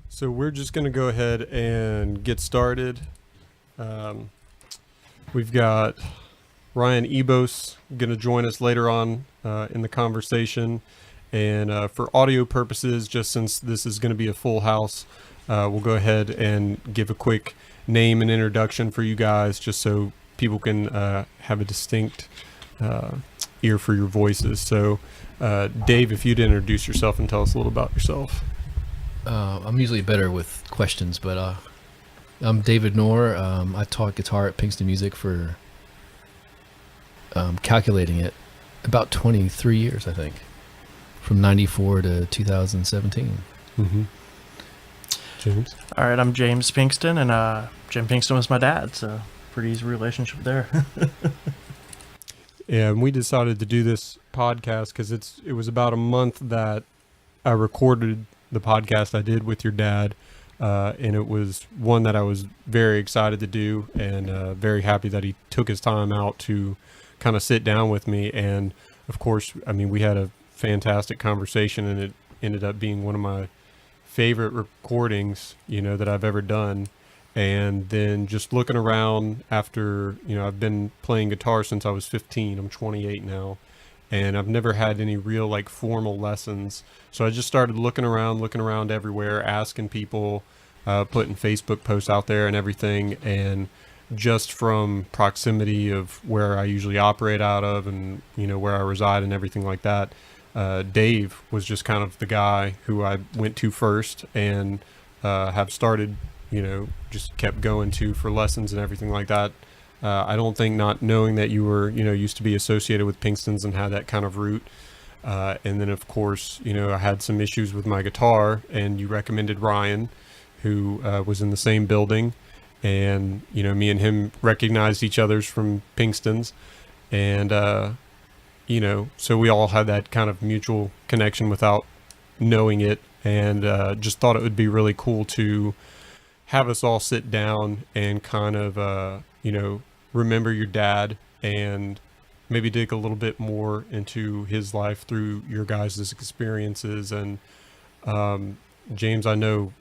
So we're just going to go ahead and get started. We've got Ryan Ybos going to join us later on in the conversation. And for audio purposes, just since this is going to be a full house, we'll go ahead and give a quick name and introduction for you guys, just so people can have a distinct ear for your voices. So, Dave, if you'd introduce yourself and tell us a little about yourself. I'm usually better with questions, but I'm David Knorr. I taught guitar at Pinkston Music for, calculating it, about 23 years, I think, from 94 to 2017. Mm-hmm. James? All right, I'm James Pinkston, and Jim Pinkston was my dad, so pretty easy relationship there. Yeah, and we decided to do this podcast because it was about a month that I recorded the podcast I did with your dad, and it was one that I was very excited to do, and very happy that he took his time out to kind of sit down with me. And of course, I mean, we had a fantastic conversation, and it ended up being one of my favorite recordings, that I've ever done. And then just looking around after, I've been playing guitar since I was 15. I'm 28 now. And I've never had any real formal lessons. So I just started looking around everywhere, asking people, putting Facebook posts out there and everything. And just from proximity of where I usually operate out of and, where I reside and everything like that, Dave was just kind of the guy who I went to first and have started, just kept going to for lessons and everything like that. I don't think, not knowing that you were, used to be associated with Pinkston's and had that kind of route. And then, of course, I had some issues with my guitar, and you recommended Ryan, who was in the same building. And, me and him recognized each other's from Pinkston's. And, so we all had that kind of mutual connection without knowing it. And just thought it would be really cool to have us all sit down and kind of, remember your dad and maybe dig a little bit more into his life through your guys' experiences. And James, I know,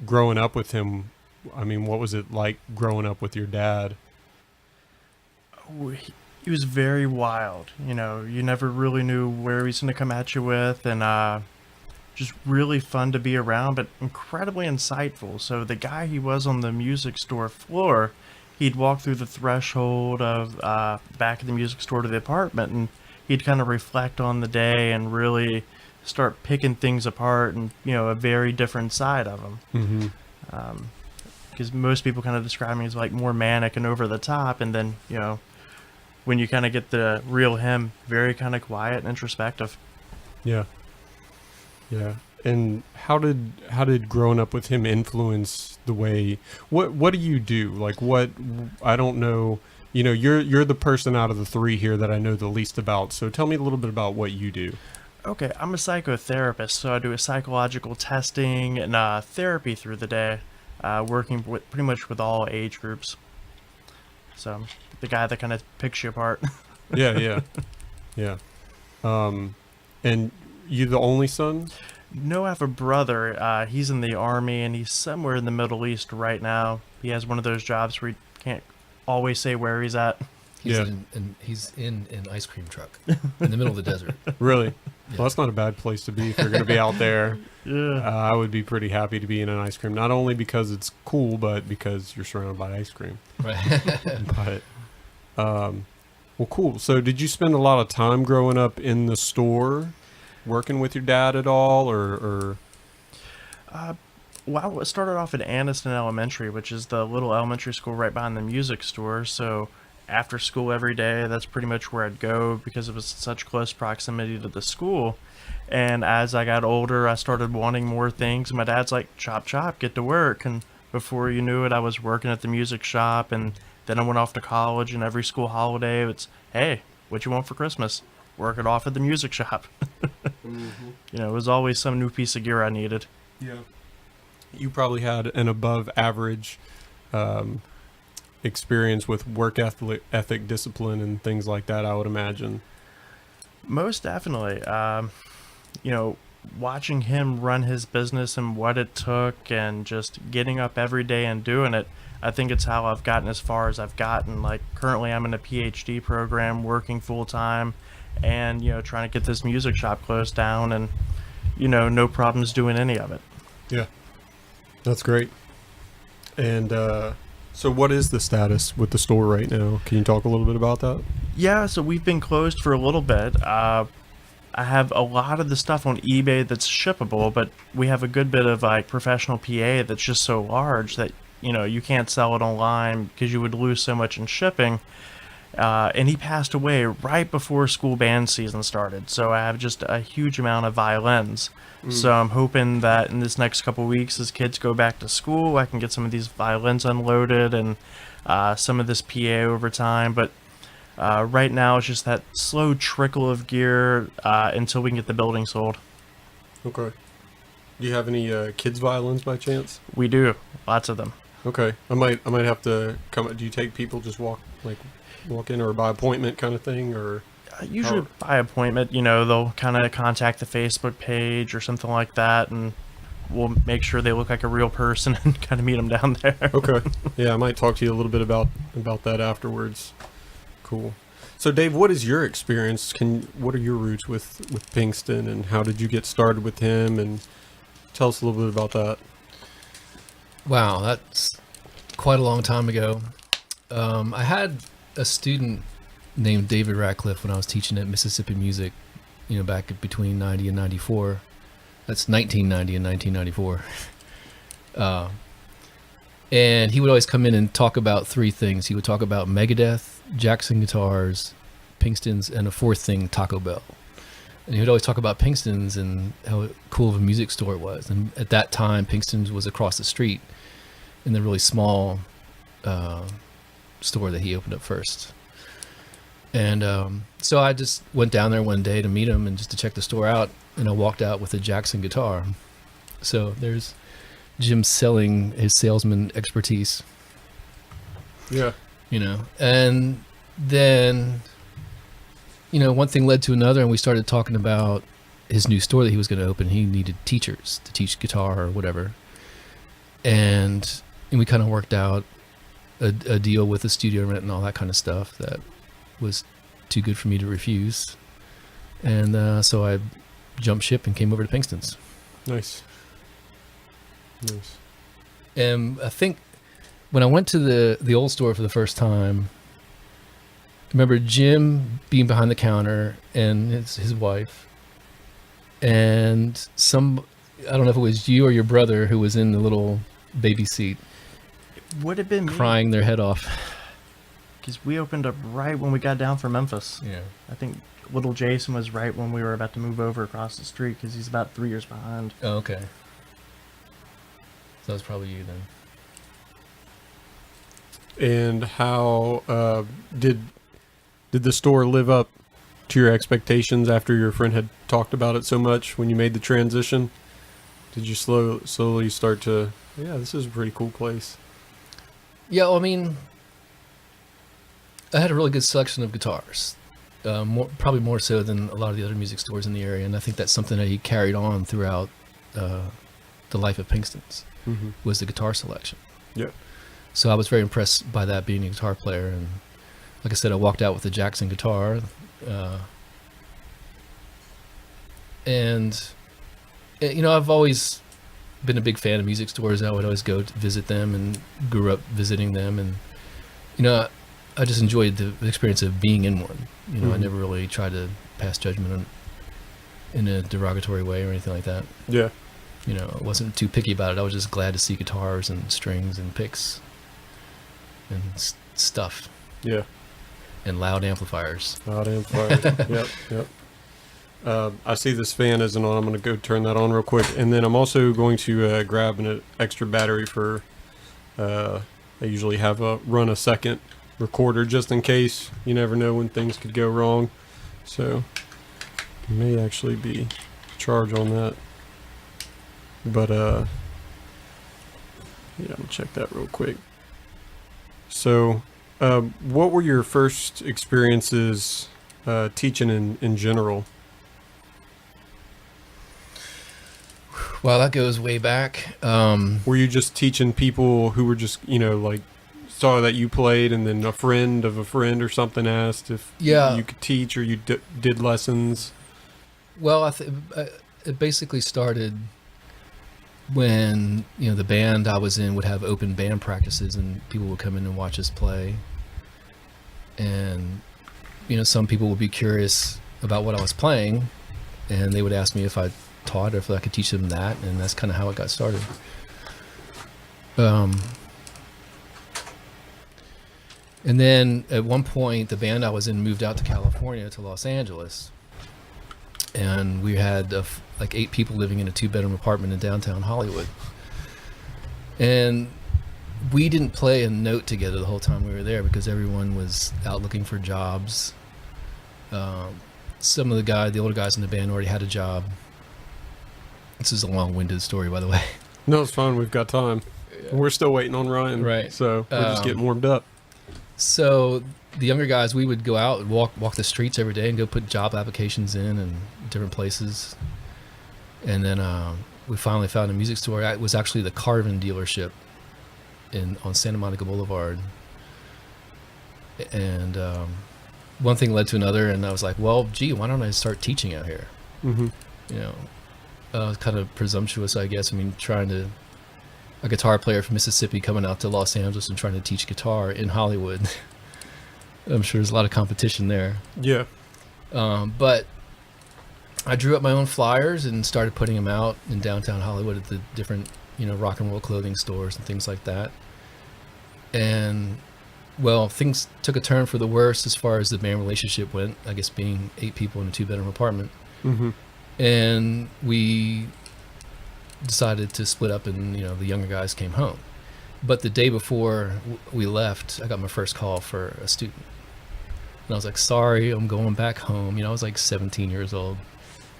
growing up with him, I mean, what was it like growing up with your dad? He was very wild. You never really knew where he was going to come at you with, and just really fun to be around, but incredibly insightful. So the guy he was on the music store floor, he'd walk through the threshold of back of the music store to the apartment, and he'd kind of reflect on the day and really start picking things apart and, a very different side of him. Mm-hmm. Because most people kind of describe me as more manic and over the top, and then, when you kind of get the real him, very kind of quiet and introspective. Yeah. Yeah. And how did growing up with him influence the way, what do you do? I don't know, you're the person out of the three here that I know the least about. So tell me a little bit about what you do. Okay. I'm a psychotherapist, so I do a psychological testing and therapy through the day, working with pretty much with all age groups. So I'm the guy that kind of picks you apart. Yeah. And you the only son? No, I have a brother. He's in the Army, and he's somewhere in the Middle East right now. He has one of those jobs where he can't always say where he's at. He's in an ice cream truck in the middle of the desert. Really? Yeah. Well, that's not a bad place to be if you're going to be out there. Yeah. I would be pretty happy to be in an ice cream, not only because it's cool, but because you're surrounded by ice cream. Right. But, well, cool. So did you spend a lot of time growing up in the store working with your dad at all, or? Well, I started off at Anniston Elementary, which is the little elementary school right behind the music store. So after school every day, that's pretty much where I'd go because it was such close proximity to the school. And as I got older, I started wanting more things. My dad's like, chop, chop, get to work. And before you knew it, I was working at the music shop. And then I went off to college, and every school holiday, it's, hey, what you want for Christmas? Work it off at the music shop. Mm-hmm. It was always some new piece of gear I needed. Yeah. You probably had an above average experience with work ethic, discipline, and things like that, I would imagine. Most definitely. watching him run his business and what it took and just getting up every day and doing it, I think it's how I've gotten as far as I've gotten. Like currently I'm in a PhD program working full time and, trying to get this music shop closed down and, no problems doing any of it. Yeah, that's great. And so what is the status with the store right now? Can you talk a little bit about that? Yeah, so we've been closed for a little bit. I have a lot of the stuff on eBay that's shippable, but we have a good bit of like professional PA that's just so large that you can't sell it online because you would lose so much in shipping. And he passed away right before school band season started, so I have just a huge amount of violins. So I'm hoping that in this next couple weeks, as kids go back to school, I can get some of these violins unloaded and some of this PA over time. But right now, it's just that slow trickle of gear until we can get the building sold. Okay. Do you have any kids' violins by chance? We do, lots of them. Okay. I might have to come. Do you take people just walk in or by appointment kind of thing, or? Usually by appointment, they'll kind of contact the Facebook page or something like that, and we'll make sure they look like a real person and kind of meet them down there. Okay. Yeah, I might talk to you a little bit about that afterwards. Cool. So, Dave, what is your experience? What are your roots with Pinkston, and how did you get started with him? And tell us a little bit about that. Wow, that's quite a long time ago. I had a student named David Ratcliffe when I was teaching at Mississippi Music, back between 90 and 94. That's 1990 and 1994. And he would always come in and talk about three things. He would talk about Megadeth, Jackson guitars, Pinkston's, and a fourth thing, Taco Bell. And he would always talk about Pinkston's and how cool of a music store it was. And at that time, Pinkston's was across the street in the really small store that he opened up first. And so I just went down there one day to meet him and just to check the store out, and I walked out with a Jackson guitar. So there's Jim selling his salesman expertise. Yeah. And then, one thing led to another, and we started talking about his new store that he was going to open. He needed teachers to teach guitar or whatever. And we kind of worked out a deal with the studio rent and all that kind of stuff that was too good for me to refuse. And so I jumped ship and came over to Pinkston's. Nice. And I think when I went to the old store for the first time, I remember Jim being behind the counter and his wife, and I don't know if it was you or your brother who was in the little baby seat. It would have been me, crying their head off. because we opened up right when we got down from Memphis. Yeah. I think little Jason was right when we were about to move over across the street, because he's about 3 years behind. Oh, okay. So that's probably you then. And how did the store live up to your expectations after your friend had talked about it so much when you made the transition? Did you slowly start to, yeah, this is a pretty cool place? Yeah, well, I mean, I had a really good selection of guitars, probably more so than a lot of the other music stores in the area, and I think that's something that he carried on throughout the life of Pinkston's, was the guitar selection. Yeah. So I was very impressed by that, being a guitar player, and like I said, I walked out with a Jackson guitar, and you know, I've always been a big fan of music stores. I would always go to visit them and grew up visiting them, and you know, I just enjoyed the experience of being in one. You know, I never really tried to pass judgment on, in a derogatory way or anything like that. Yeah. You know, I wasn't too picky about it. I was just glad to see guitars and strings and picks and stuff. Yeah. And loud amplifiers. Loud amplifiers. Yep. I see this fan isn't on. I'm going to go turn that on real quick. And then I'm also going to grab an extra battery for, I usually have run a second recorder just in case. You never know when things could go wrong. So, may actually be charge on that. But, yeah, I'm going to check that real quick. So, what were your first experiences teaching in general? Well, that goes way back. Were you just teaching people who were just, like saw that you played and then a friend of a friend or something asked if you could teach or you did lessons? Well, it basically started when, the band I was in would have open band practices and people would come in and watch us play. And, some people would be curious about what I was playing and they would ask me if I taught or if I could teach them that. And that's kind of how it got started. And then at one point, the band I was in moved out to California, to Los Angeles. And we had like 8 people living in a 2-bedroom apartment in downtown Hollywood. And we didn't play a note together the whole time we were there because everyone was out looking for jobs. Some of the older guys in the band already had a job. This is a long-winded story, by the way. No, it's fine. We've got time. Yeah. We're still waiting on Ryan. Right. So we're just getting warmed up. So the younger guys, we would go out and walk the streets every day and go put job applications in different places. And then we finally found a music store. It was actually the Carvin dealership on Santa Monica Boulevard. And one thing led to another, and I was like, well, gee, why don't I start teaching out here? Mm-hmm. Kind of presumptuous, I guess. A guitar player from Mississippi coming out to Los Angeles and trying to teach guitar in Hollywood. I'm sure there's a lot of competition there. Yeah. But I drew up my own flyers and started putting them out in downtown Hollywood at the different, rock and roll clothing stores and things like that. And, well, things took a turn for the worse as far as the band relationship went, I guess being 8 people in a 2-bedroom apartment. Mm-hmm. And we decided to split up and, the younger guys came home. But the day before we left, I got my first call for a student. And I was like, sorry, I'm going back home. I was like 17 years old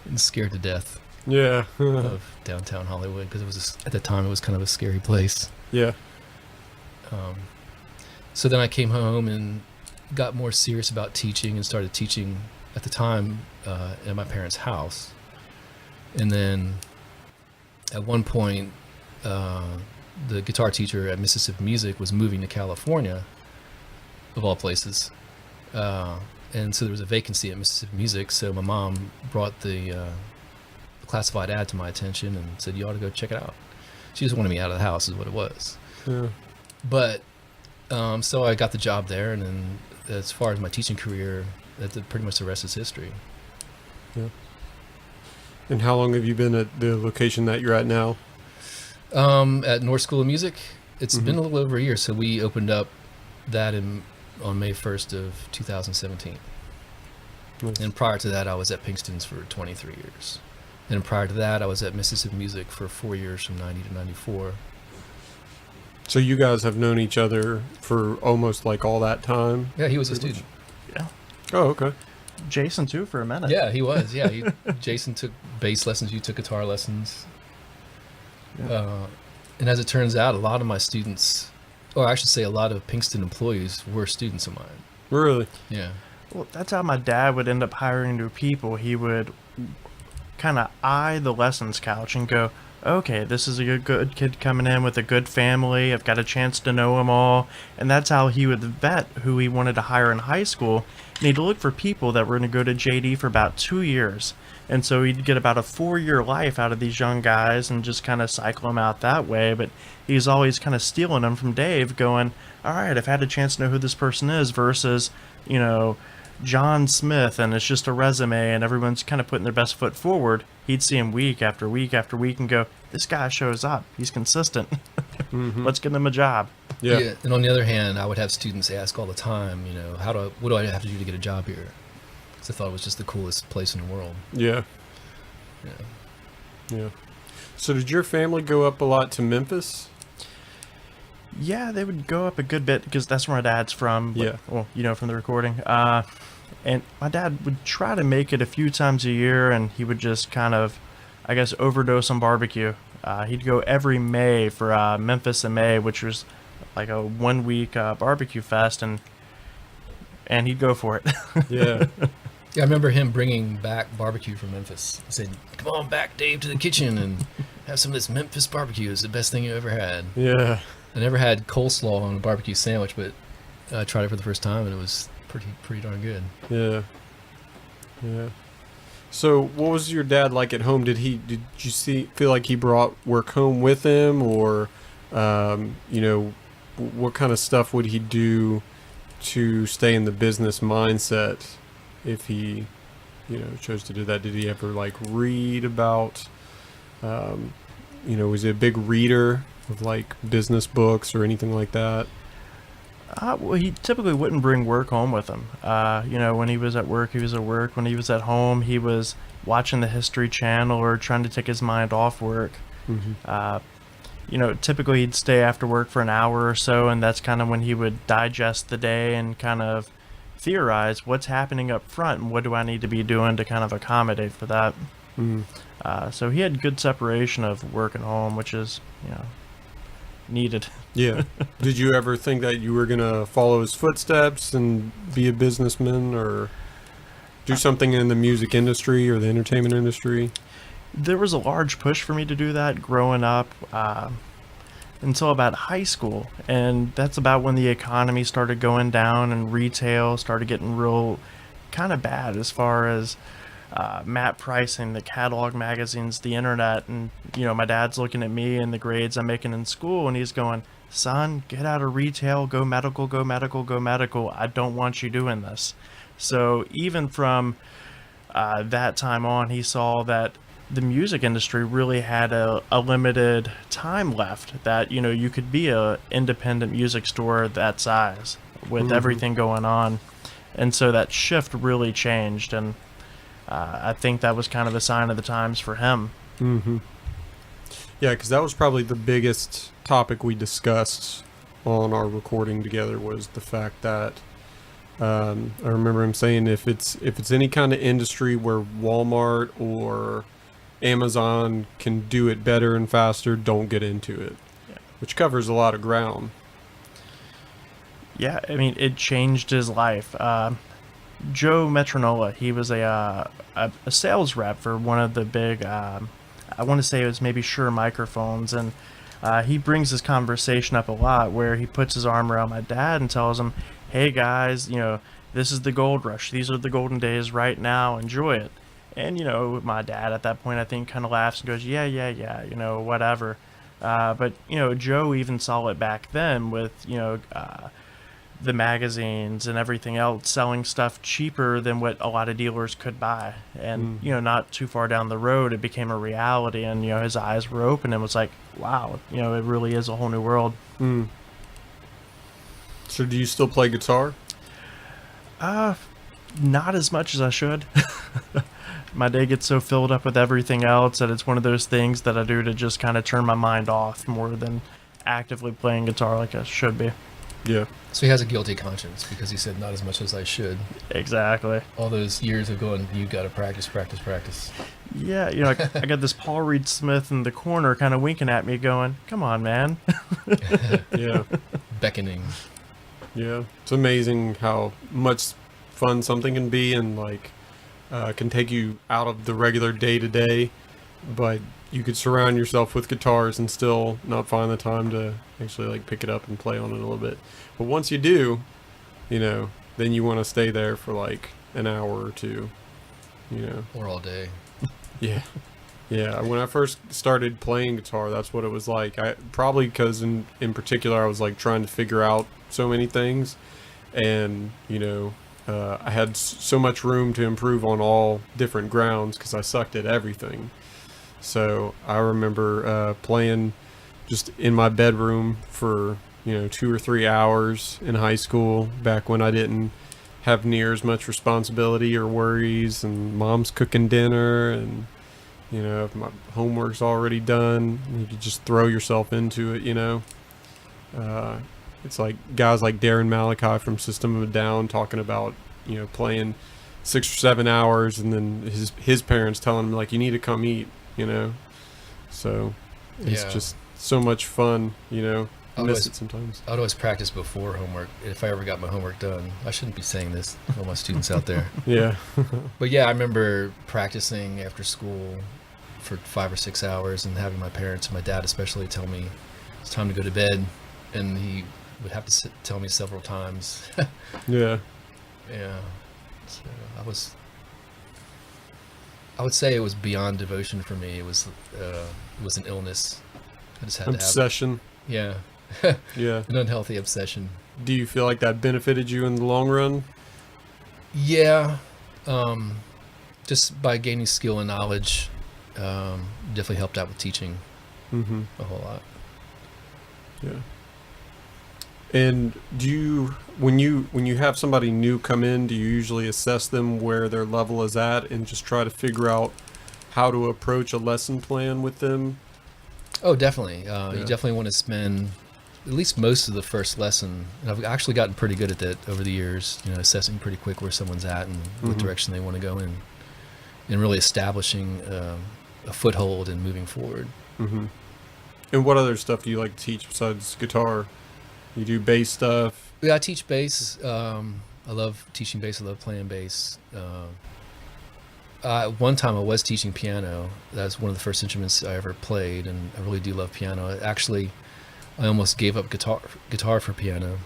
and scared to death. Yeah. of downtown Hollywood because at the time it was kind of a scary place. Yeah. So then I came home and got more serious about teaching and started teaching at the time at my parents' house. And then at one point, the guitar teacher at Mississippi Music was moving to California, of all places. And so there was a vacancy at Mississippi Music, so my mom brought the classified ad to my attention and said, you ought to go check it out. She just wanted me out of the house is what it was. Yeah. But so I got the job there, and then as far as my teaching career, pretty much the rest is history. Yeah. And how long have you been at the location that you're at now? At North School of Music, it's been a little over a year. So we opened up that on May 1st of 2017. Nice. And prior to that, I was at Pinkston's for 23 years. And prior to that, I was at Mississippi Music for 4 years from 90 to 94. So you guys have known each other for almost like all that time? Yeah, he was a student. Yeah. Oh, okay. Jason too for a minute. Yeah, he was. Yeah, Jason took bass lessons. You took guitar lessons. Yeah. And as it turns out, a lot of my students, or I should say a lot of Pinkston employees were students of mine. Really? Yeah. Well, that's how my dad would end up hiring new people. He would kind of eye the lessons couch and go, okay, this is a good kid coming in with a good family. I've got a chance to know them all. And that's how he would vet who he wanted to hire in high school. And he'd look for people that were going to go to JD for about 2 years. And so he'd get about a 4-year life out of these young guys and just kind of cycle them out that way. But he's always kind of stealing them from Dave, going, all right, I've had a chance to know who this person is versus, John Smith, and it's just a resume and everyone's kind of putting their best foot forward. He'd see him week after week after week and go, this guy shows up. He's consistent. Let's get him a job. Yeah. And on the other hand, I would have students ask all the time, what do I have to do to get a job here? Because I thought it was just the coolest place in the world. Yeah. Yeah. So did your family go up a lot to Memphis? Yeah, they would go up a good bit because that's where my dad's from. Yeah. Well, from the recording. And my dad would try to make it a few times a year, and he would just kind of, I guess, overdose on barbecue. He'd go every May for Memphis in May, which was like a 1-week barbecue fest, and he'd go for it. Yeah. Yeah, I remember him bringing back barbecue from Memphis. Saying, "Come on back, Dave, to the kitchen," and have some of this Memphis barbecue. It's the best thing you ever had. Yeah. I never had coleslaw on a barbecue sandwich, but I tried it for the first time, and it was pretty darn good. Yeah. Yeah. So, what was your dad like at home? Did you feel like he brought work home with him, or, what kind of stuff would he do to stay in the business mindset if he, chose to do that? Did he ever like read about, was he a big reader of like business books or anything like that? Well, he typically wouldn't bring work home with him. When he was at work, he was at work. When he was at home, he was watching the History Channel or trying to take his mind off work. Mm-hmm. Typically he'd stay after work for an hour or so, and that's kind of when he would digest the day and kind of theorize what's happening up front and what do I need to be doing to kind of accommodate for that. Mm-hmm. So he had good separation of work and home, which is, needed. Yeah. Did you ever think that you were going to follow his footsteps and be a businessman or do something in the music industry or the entertainment industry? There was a large push for me to do that growing up until about high school. And that's about when the economy started going down and retail started getting real kind of bad as far as map pricing, the catalog magazines, the internet. And, my dad's looking at me and the grades I'm making in school, and he's going, son, get out of retail, go medical, go medical, go medical. I don't want you doing this. So even from that time on, he saw that the music industry really had a limited time left, that, you could be a independent music store that size with Mm-hmm. everything going on. And so that shift really changed. And I think that was kind of a sign of the times for him. Mm-hmm. Yeah, because that was probably the biggest topic we discussed on our recording together, was the fact that I remember him saying if it's any kind of industry where Walmart or Amazon can do it better and faster, don't get into it. Yeah. Which covers a lot of ground. Yeah, I mean, it changed his life. Joe Metronola, he was a sales rep for one of the big, I want to say it was maybe Shure microphones, and he brings this conversation up a lot where he puts his arm around my dad and tells him, hey guys, this is the gold rush. These are the golden days right now. Enjoy it. And, my dad at that point, I think, kind of laughs and goes, yeah, whatever. But, Joe even saw it back then with, the magazines and everything else selling stuff cheaper than what a lot of dealers could buy. And, not too far down the road, it became a reality. And, his eyes were open and was like, wow, it really is a whole new world. Mm. So do you still play guitar? Not as much as I should. My day gets so filled up with everything else that it's one of those things that I do to just kind of turn my mind off more than actively playing guitar like I should be. Yeah. So he has a guilty conscience because he said not as much as I should. Exactly. All those years of going, you got to practice. Yeah, I got this Paul Reed Smith in the corner kind of winking at me going, come on, man. Yeah. Beckoning. Yeah. It's amazing how much fun something can be, and can take you out of the regular day-to-day, but you could surround yourself with guitars and still not find the time to actually pick it up and play on it a little bit. But once you do, then you want to stay there for an hour or two, Or all day. Yeah. Yeah. When I first started playing guitar, that's what it was like. Probably because in particular, I was trying to figure out so many things, and, I had so much room to improve on all different grounds because I sucked at everything. So I remember playing just in my bedroom for 2 or 3 hours in high school, back when I didn't have near as much responsibility or worries, and mom's cooking dinner, and if my homework's already done, you could just throw yourself into it. It's like guys like Darren Malachi from System of a Down talking about playing 6 or 7 hours, and then his parents telling him you need to come eat. So it's just so much fun. I miss it sometimes. I'd always practice before homework if I ever got my homework done. I shouldn't be saying this to all my students out there. Yeah. But yeah, I remember practicing after school for 5 or 6 hours, and having my parents and my dad especially tell me it's time to go to bed, and he would have to tell me several times. Yeah. Yeah. So I would say it was beyond devotion for me. It was an illness. I just had to have Obsession. Yeah. Yeah. An unhealthy obsession. Do you feel like that benefited you in the long run? Yeah. Just by gaining skill and knowledge, definitely helped out with teaching a whole lot. Yeah. And when you have somebody new come in, do you usually assess them where their level is at and just try to figure out how to approach a lesson plan with them? Oh, definitely. You definitely want to spend at least most of the first lesson. And I've actually gotten pretty good at that over the years, assessing pretty quick where someone's at and what direction they want to go in, and really establishing a foothold and moving forward. And what other stuff do you like to teach besides guitar? You do bass stuff? Yeah, I teach bass. I love teaching bass. I love playing bass. One time I was teaching piano. That's one of the first instruments I ever played, and I really do love piano. Actually, I almost gave up guitar for piano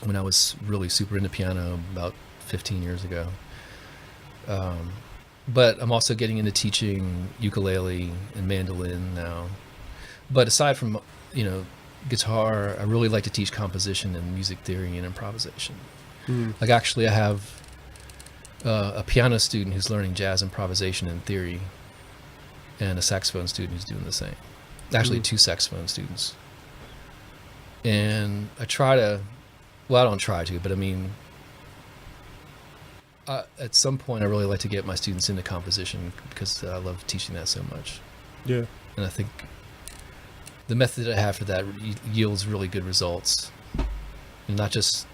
when I was really super into piano about 15 years ago. But I'm also getting into teaching ukulele and mandolin now. But aside from, guitar, I really like to teach composition and music theory and improvisation. Like, actually, I have a piano student who's learning jazz improvisation and theory, and a saxophone student who's doing the same. Actually, 2 saxophone students. And I don't try to, but I mean, at some point I really like to get my students into composition because I love teaching that so much. Yeah. And I think the method I have for that yields really good results, and not just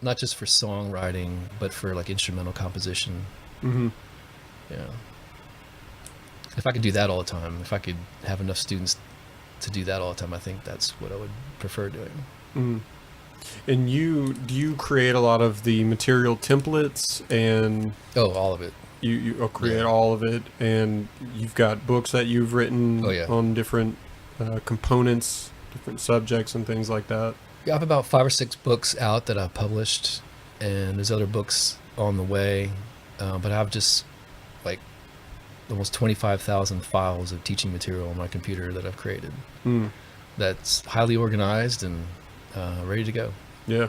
for songwriting, but for like instrumental composition. Yeah. If I could do that all the time, if I could have enough students to do that all the time, I think that's what I would prefer doing. And do you create a lot of the material templates and? Oh, all of it. You create all of it, and you've got books that you've written on different components, different subjects and things like that. Yeah, I have about 5 or 6 books out that I've published, and there's other books on the way. But I have just like almost 25,000 files of teaching material on my computer that I've created. That's highly organized and ready to go. Yeah.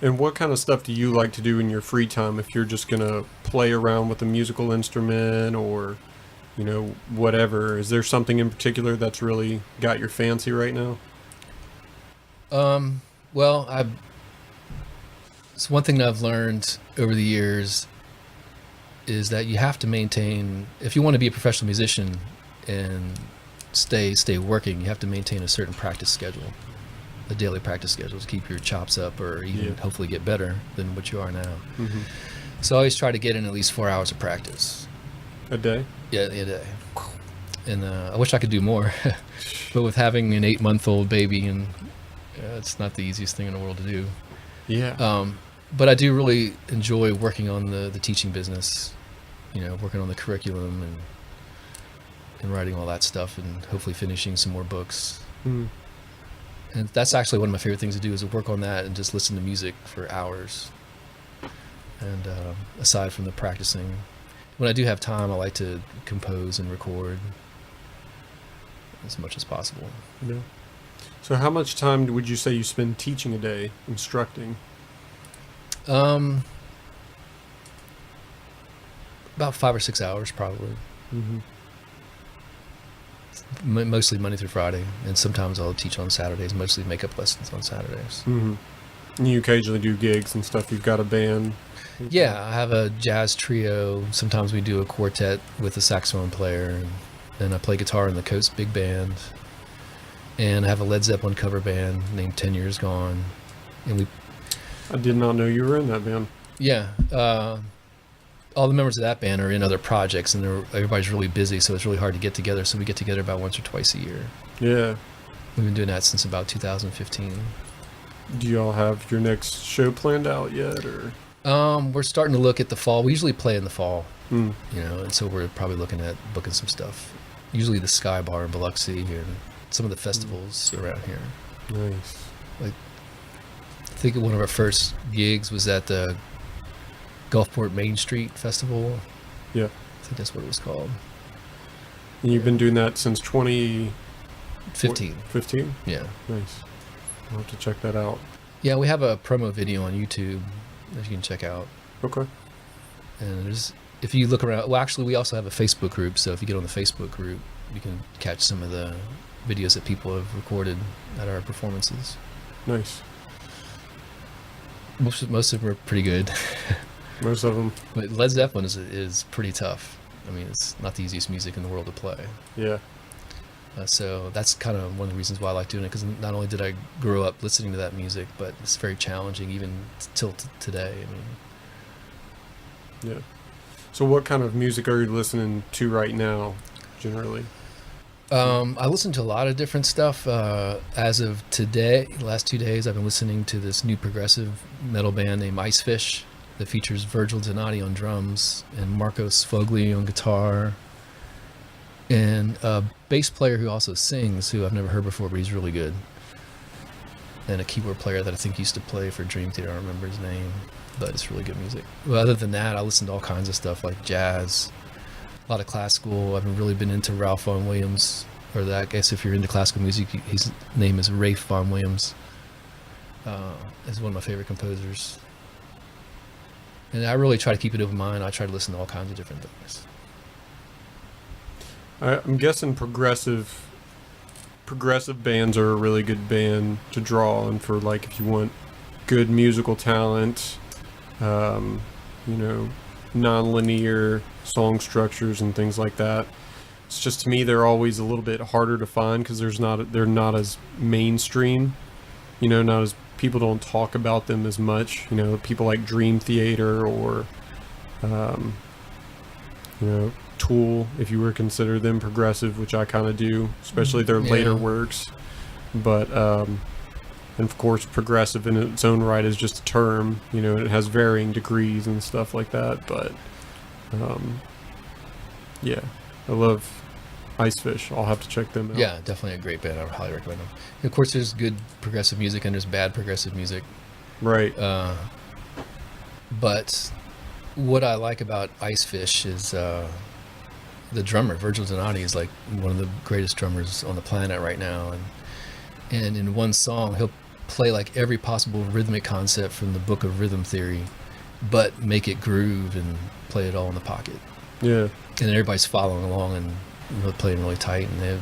And what kind of stuff do you like to do in your free time if you're just going to play around with a musical instrument or, whatever? Is there something in particular that's really got your fancy right now? Well, it's one thing that I've learned over the years is that you have to maintain, if you want to be a professional musician and stay working, you have to maintain a certain practice schedule, a daily practice schedule, to keep your chops up or even hopefully get better than what you are now. So I always try to get in at least 4 hours of practice. A day? Yeah, a day. And I wish I could do more, but with having an 8-month-old baby, and it's not the easiest thing in the world to do. Yeah. But I do really enjoy working on the teaching business, working on the curriculum and writing all that stuff, and hopefully finishing some more books. And that's actually one of my favorite things to do, is to work on that and just listen to music for hours. And aside from the practicing, when I do have time, I like to compose and record as much as possible. Yeah. So how much time would you say you spend teaching a day, instructing? About 5 or 6 hours, probably. Mostly Monday through Friday, and sometimes I'll teach on Saturdays. Mostly makeup lessons on Saturdays. And you occasionally do gigs and stuff. You've got a band. Yeah, I have a jazz trio. Sometimes we do a quartet with a saxophone player, and I play guitar in the Coast Big Band. And I have a Led Zeppelin cover band named 10 Years Gone. And I did not know you were in that band. Yeah. All the members of that band are in other projects, and everybody's really busy, so it's really hard to get together. So we get together about once or twice a year. Yeah. We've been doing that since about 2015. Do you all have your next show planned out yet, or? We're starting to look at the fall. We usually play in the fall. Mm. You know, and so we're probably looking at booking some stuff. Usually the Sky Bar in Biloxi and some of the festivals around here. Nice. Like, I think one of our first gigs was at the Gulfport Main Street Festival. Yeah. I think that's what it was called. And you've been doing that since 2015? 15. Yeah. Nice. I'll have to check that out. Yeah, we have a promo video on YouTube that you can check out. Okay. And there's, if you look around, well, actually, we also have a Facebook group. So if you get on the Facebook group, you can catch some of the videos that people have recorded at our performances. Nice. Most of them are pretty good. Most of them. But Led Zeppelin is pretty tough. I mean, it's not the easiest music in the world to play. Yeah. So that's kind of one of the reasons why I like doing it, because not only did I grow up listening to that music, but it's very challenging even till today. I mean, Yeah. So what kind of music are you listening to right now, generally? I listen to a lot of different stuff. As of today, the last 2 days, I've been listening to this new progressive metal band named Icefish that features Virgil Donati on drums and Marcos Fogli on guitar, and a bass player who also sings, who I've never heard before, but he's really good. And a keyboard player that I think used to play for Dream Theater. I don't remember his name, but it's really good music. Well, other than that, I listen to all kinds of stuff like jazz, a lot of classical. I've really been into Ralph Vaughan Williams, or that, I guess if you're into classical music, his name is Rafe Vaughan Williams. Is one of my favorite composers. And I really try to keep it open mind. I try to listen to all kinds of different things. I'm guessing progressive bands are a really good band to draw on for, like, if you want good musical talent, non-linear song structures and things like that. It's just, to me, they're always a little bit harder to find because they're not as mainstream, not as, people don't talk about them as much. People like Dream Theater or, Tool, if you were to consider them progressive, which I kind of do, especially their later works. But, and of course, progressive in its own right is just a term, it has varying degrees and stuff like that. But, yeah, I love Icefish. I'll have to check them out. Yeah, definitely a great band. I would highly recommend them. And of course, there's good progressive music and there's bad progressive music. Right. But what I like about Icefish is the drummer, Virgil Donati, is like one of the greatest drummers on the planet right now. And in one song, he'll play like every possible rhythmic concept from the book of rhythm theory, but make it groove and play it all in the pocket. Yeah. And everybody's following along and really playing really tight, and they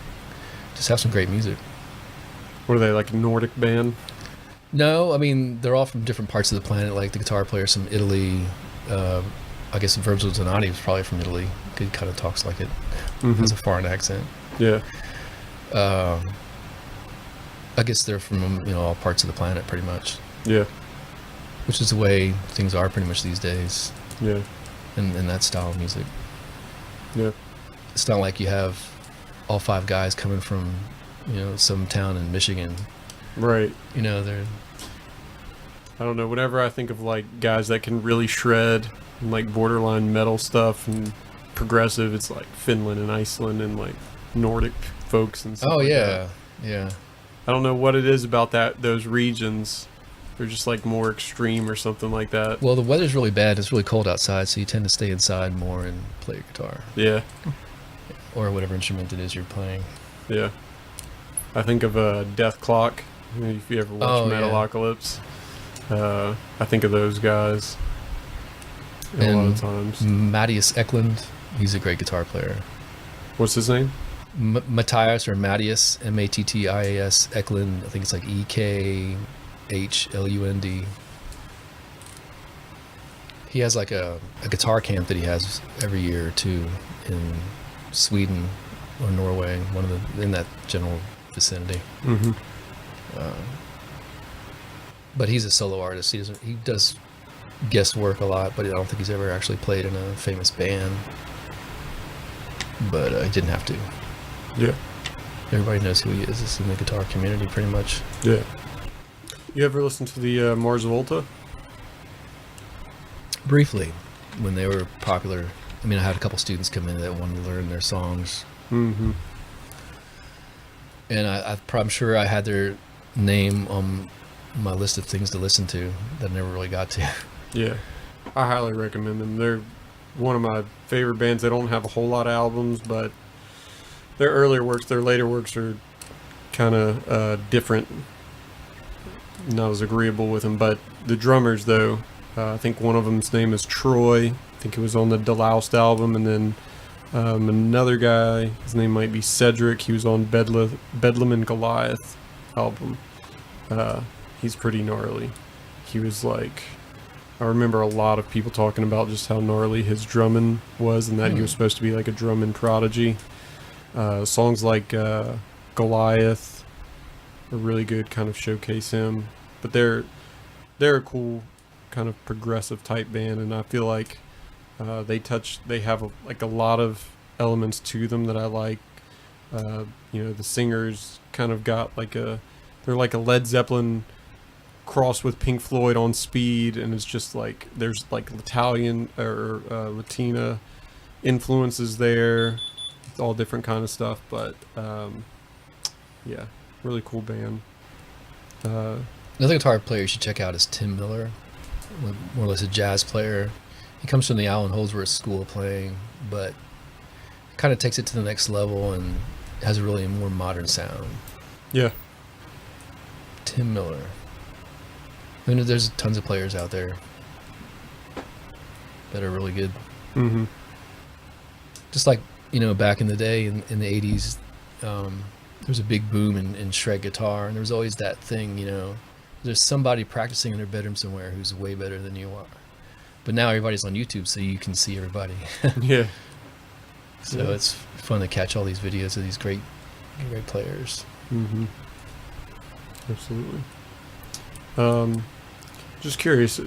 just have some great music. What are they, like a Nordic band? No, I mean, they're all from different parts of the planet. Like the guitar player's from Italy. I guess Virgil Donati was probably from Italy. He kind of talks like it. Has a foreign accent. Yeah. I guess they're from all parts of the planet pretty much. Yeah. Which is the way things are pretty much these days. Yeah. In that style of music. Yeah. It's not like you have all five guys coming from some town in Michigan. Right. They're, I don't know, whenever I think of like guys that can really shred and like borderline metal stuff and progressive, it's like Finland and Iceland and like Nordic folks and stuff. Oh, like yeah. that. Yeah. I don't know what it is about those regions. They're just like more extreme or something like that. Well, the weather's really bad. It's really cold outside, so you tend to stay inside more and play your guitar. Yeah. Or whatever instrument it is you're playing. Yeah. I think of Death Clock. If you ever watch Metalocalypse, I think of those guys a lot of times. Matthias Eklund, he's a great guitar player. What's his name? Matthias or Matthias, Mattias Eklund. I think it's like EKHLUND. He has like a guitar camp that he has every year or two in Sweden or Norway, in that general vicinity. Mm-hmm. But he's a solo artist. He does guest work a lot, but I don't think he's ever actually played in a famous band. But he didn't have to. Yeah. Everybody knows who he is. It's in the guitar community, pretty much. Yeah. You ever listen to the Mars Volta? Briefly, when they were popular I mean, I had a couple students come in that wanted to learn their songs. Mm-hmm. And I'm sure I had their name on my list of things to listen to that I never really got to. Yeah, I highly recommend them. They're one of my favorite bands. They don't have a whole lot of albums, but their earlier works, their later works are kind of different. Not as agreeable with them, but the drummers, though, I think one of them's name is Troy. I think it was on the Deloused album, and then another guy, his name might be Cedric. He was on Bedlam and Goliath album. He's pretty gnarly. He was like, I remember a lot of people talking about just how gnarly his drumming was, and that he was supposed to be like a drumming prodigy. Songs like Goliath are really good, kind of showcase him. But they're a cool kind of progressive type band, and I feel like they have a lot of elements to them that I like. The singers kind of got they're like a Led Zeppelin crossed with Pink Floyd on speed, and it's just like there's like Italian or Latina influences there. It's all different kind of stuff, but yeah, really cool band. Another guitar player you should check out is Tim Miller, more or less a jazz player. He comes from the Allen Holdsworth School of playing, but kind of takes it to the next level and has a really more modern sound. Yeah. Tim Miller. I mean, there's tons of players out there that are really good. Mm-hmm. Just like, back in the day in the 80s, there was a big boom in shred guitar, and there was always that thing, there's somebody practicing in their bedroom somewhere who's way better than you are. But now everybody's on YouTube, so you can see everybody. Yeah. So it's fun to catch all these videos of these great players. Mm-hmm. Absolutely. Just curious,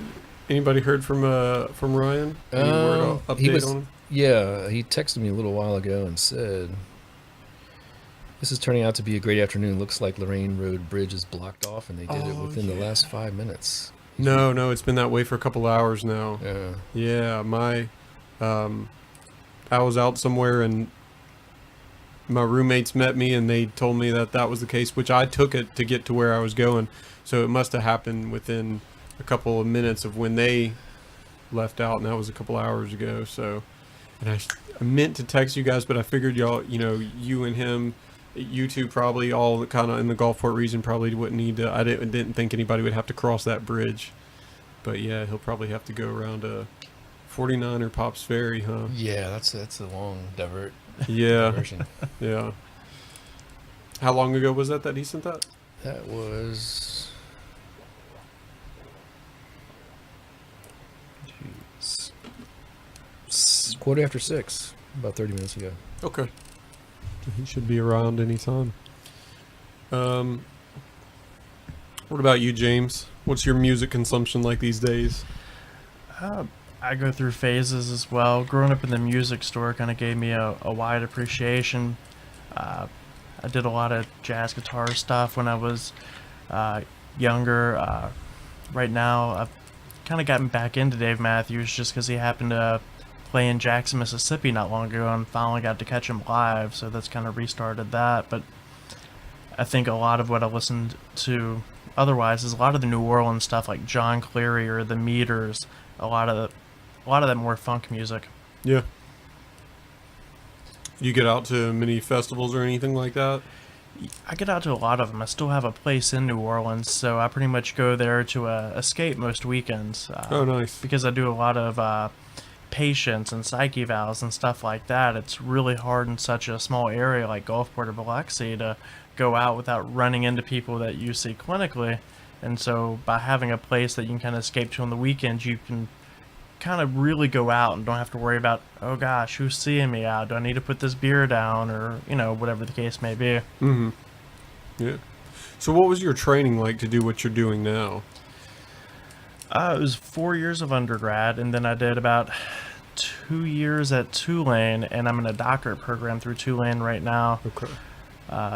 anybody heard from Ryan? Any word update on him? Yeah, he texted me a little while ago and said, "This is turning out to be a great afternoon. Looks like Lorraine Road Bridge is blocked off, and they did it within the last 5 minutes." No, it's been that way for a couple hours now. Yeah, I was out somewhere and my roommates met me and they told me that was the case, which I took it to get to where I was going. So it must have happened within a couple of minutes of when they left out, and that was a couple hours ago. So, and I meant to text you guys, but I figured y'all, you and him, you two probably all kind of in the Gulfport region probably wouldn't need to. I didn't think anybody would have to cross that bridge, but yeah, he'll probably have to go around 49 or Pops Ferry, huh? Yeah, that's a long divert. Yeah, diversion. Yeah. How long ago was that he sent that? That was 6:15, about 30 minutes ago. Okay. He should be around anytime. What about you, James? What's your music consumption like these days? I go through phases as well. Growing up in the music store kind of gave me a wide appreciation. I did a lot of jazz guitar stuff when I was younger. Right now, I've kind of gotten back into Dave Matthews just because he happened to play in Jackson, Mississippi not long ago, and finally got to catch him live, so that's kind of restarted that. But I think a lot of what I listened to otherwise is a lot of the New Orleans stuff, like John Cleary or the Meters, a lot of that more funk music. Yeah. You get out to many festivals or anything like that? I get out to a lot of them. I still have a place in New Orleans, so I pretty much go there to escape most weekends. Oh, nice. Because I do a lot of patience and psych evals and stuff like that. It's really hard in such a small area like Gulfport or Biloxi to go out without running into people that you see clinically. And so by having a place that you can kind of escape to on the weekends, you can kind of really go out and don't have to worry about, oh gosh, who's seeing me out? Do I need to put this beer down? Or, whatever the case may be. Mm-hmm. Yeah. So what was your training like to do what you're doing now? It was 4 years of undergrad, and then I did about 2 years at Tulane, and I'm in a doctorate program through Tulane right now. Okay.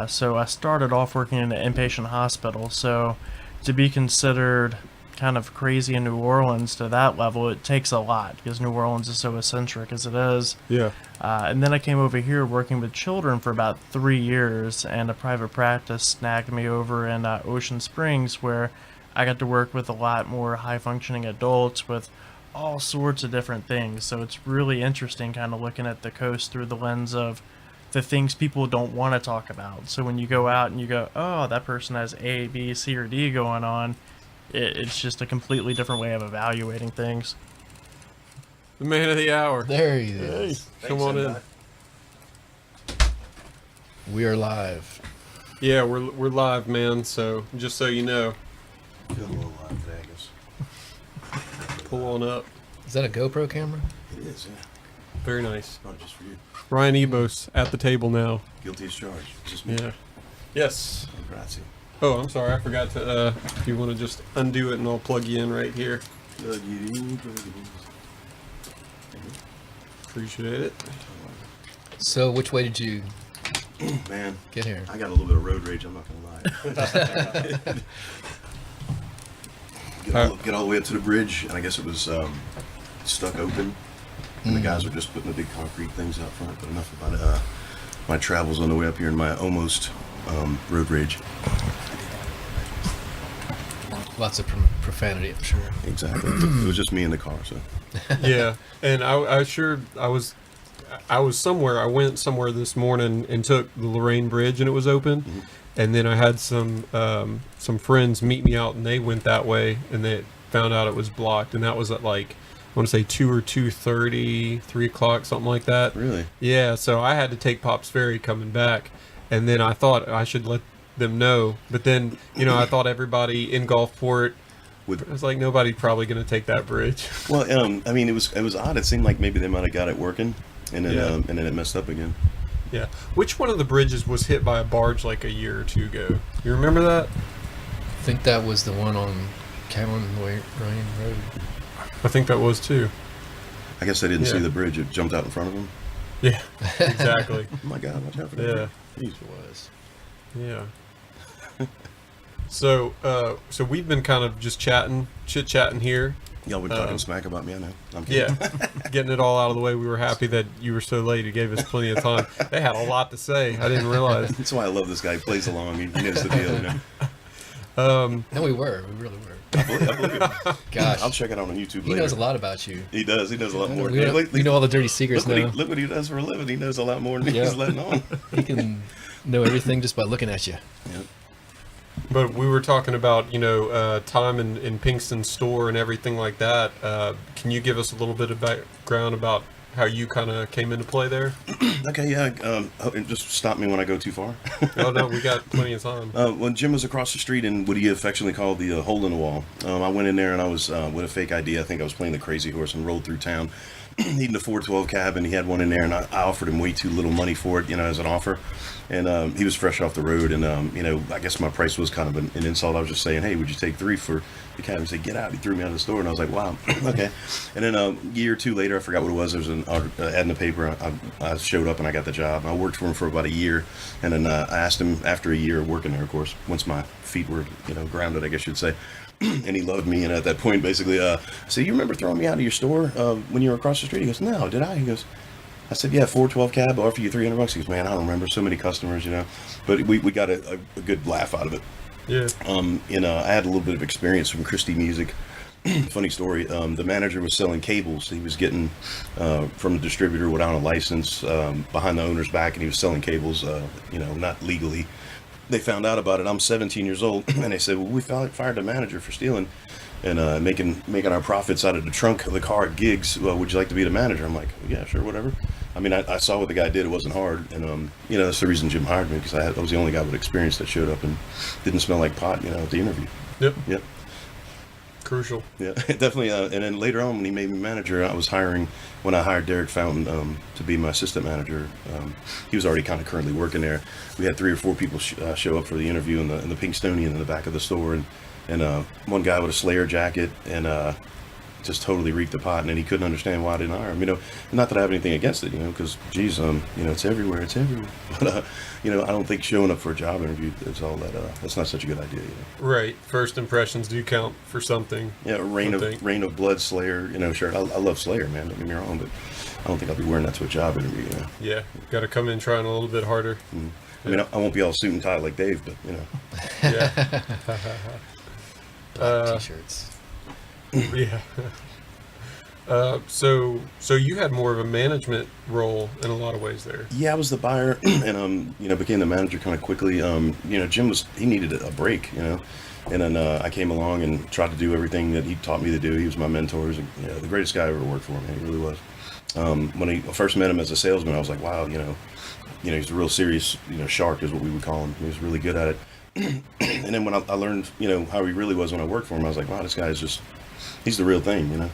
So I started off working in an inpatient hospital, so to be considered kind of crazy in New Orleans to that level, it takes a lot because New Orleans is so eccentric as it is. Yeah. And then I came over here working with children for about 3 years, and a private practice snagged me over in Ocean Springs, where I got to work with a lot more high-functioning adults with all sorts of different things. So it's really interesting kind of looking at the coast through the lens of the things people don't want to talk about. So when you go out and you go, oh, that person has A, B, C, or D going on, it's just a completely different way of evaluating things. The man of the hour. There he is. Hey, come on in. We are live. Yeah, we're live, man. So just so you know, Feel a little live today, I guess. pull on up. Is that a GoPro camera? It is, yeah. Very nice. Not just for you. Ryan Ybos at the table now. Guilty as charged. Just me. Yeah. Yes. Grazie. Oh, I'm sorry. I forgot to. If you want to just undo it, and I'll plug you in right here. Appreciate it. So, which way did you Man, get here? I got a little bit of road rage, I'm not going to lie. Get all the way up to the bridge, and I guess it was stuck open. And the guys were just putting the big concrete things out front. But enough about my travels on the way up here and my almost road rage. Lots of profanity, I'm sure. Exactly. It was just me in the car, so. Yeah, and I was somewhere. I went somewhere this morning and took the Lorraine Bridge, and it was open. Mm-hmm. And then I had some friends meet me out, and they went that way, and they found out it was blocked, and that was at like, I want to say 2 or 2:30, 3 o'clock, something like that. Really? Yeah, so I had to take Pops Ferry coming back, and then I thought I should let them know, but then I thought everybody in Gulfport. I was like, nobody probably going to take that bridge. Well, I mean, it was odd. It seemed like maybe they might have got it working, and then and then it messed up again. Yeah. Which one of the bridges was hit by a barge like a year or two ago? You remember that? I think that was the one on Ryan Road. I think that was too. I guess they didn't Yeah. see the bridge. It jumped out in front of them. Yeah, exactly. Oh my God, watch out for that. Yeah. Jeez. It was. Yeah. So we've been kind of just chit-chatting here. Y'all were talking smack about me, I know. I'm kidding. Yeah, getting it all out of the way. We were happy that you were so late. It gave us plenty of time. They had a lot to say. I didn't realize. That's why I love this guy. He plays along. He knows the deal, you know. No, we really were. I believe it. Gosh. I'll check it out on YouTube He later. knows a lot about you. He does. He knows a lot more. We know all the dirty secrets now. Look what he does for a living. He knows a lot more than Yeah. he's letting on. He can know everything just by looking at you. Yep. But we were talking about, time in Pinkston's store and everything like that. Can you give us a little bit of background about how you kind of came into play there? Okay, yeah. Just stop me when I go too far. Oh, no, we got plenty of time. When Jim was across the street in what he affectionately called the hole in the wall, I went in there and I was with a fake ID. I think I was playing the crazy horse and rolled through town. Needing a 412 cab, and he had one in there, and I offered him way too little money for it, as an offer. And he was fresh off the road, and I guess my price was kind of an insult. I was just saying, hey, would you take 3 for the cab? He said, get out. He threw me out of the store, and I was like, wow, okay. And then a year or two later, I forgot what it was. There was an ad in the paper. I showed up, and I got the job. I worked for him for about a year, and then I asked him after a year of working there, of course, once my feet were grounded, I guess you'd say. And he loved me, and at that point, basically, I said, you remember throwing me out of your store when you were across the street? He goes, no, did I? He goes, I said, yeah, 412 cab, I'll offer you $300. He goes, man, I don't remember, so many customers, But we got a good laugh out of it. Yeah. I had a little bit of experience from Christie Music. Funny story, the manager was selling cables. He was getting from the distributor without a license behind the owner's back, and he was selling cables, not legally. They found out about it. I'm 17 years old, and they said, well, we fired the manager for stealing and making our profits out of the trunk of the car at gigs. Well, would you like to be the manager? I'm like, yeah, sure, whatever. I mean, I saw what the guy did. It wasn't hard, and that's the reason Jim hired me, because I was the only guy with experience that showed up and didn't smell like pot, at the interview. Yep. Crucial. Yeah, definitely. And then later on, when he made me manager, when I hired Derek Fountain to be my assistant manager, he was already kind of currently working there. We had 3 or 4 people show up for the interview in the Pinkstonian in the back of the store, and one guy with a Slayer jacket, and just totally reeked the pot, and then he couldn't understand why I didn't hire him. Not that I have anything against it, because geez, it's everywhere. But I don't think showing up for a job interview is all that. That's not such a good idea. Right. First impressions do count for something. Yeah, Rain of Blood, Slayer. Shirt. I love Slayer, man. Don't get me wrong, but I don't think I'll be wearing that to a job interview. Yeah, got to come in trying a little bit harder. I won't be all suit and tie like Dave, but Yeah. Black t-shirts. Yeah. So you had more of a management role in a lot of ways there. Yeah, I was the buyer, and became the manager kind of quickly. Jim he needed a break, and then I came along and tried to do everything that he taught me to do. He was my mentor. He was the greatest guy I ever worked for, man. He really was. When I first met him as a salesman, I was like, wow, he's a real serious, shark is what we would call him. He was really good at it. And then when I learned, how he really was when I worked for him, I was like, wow, this guy is he's the real thing,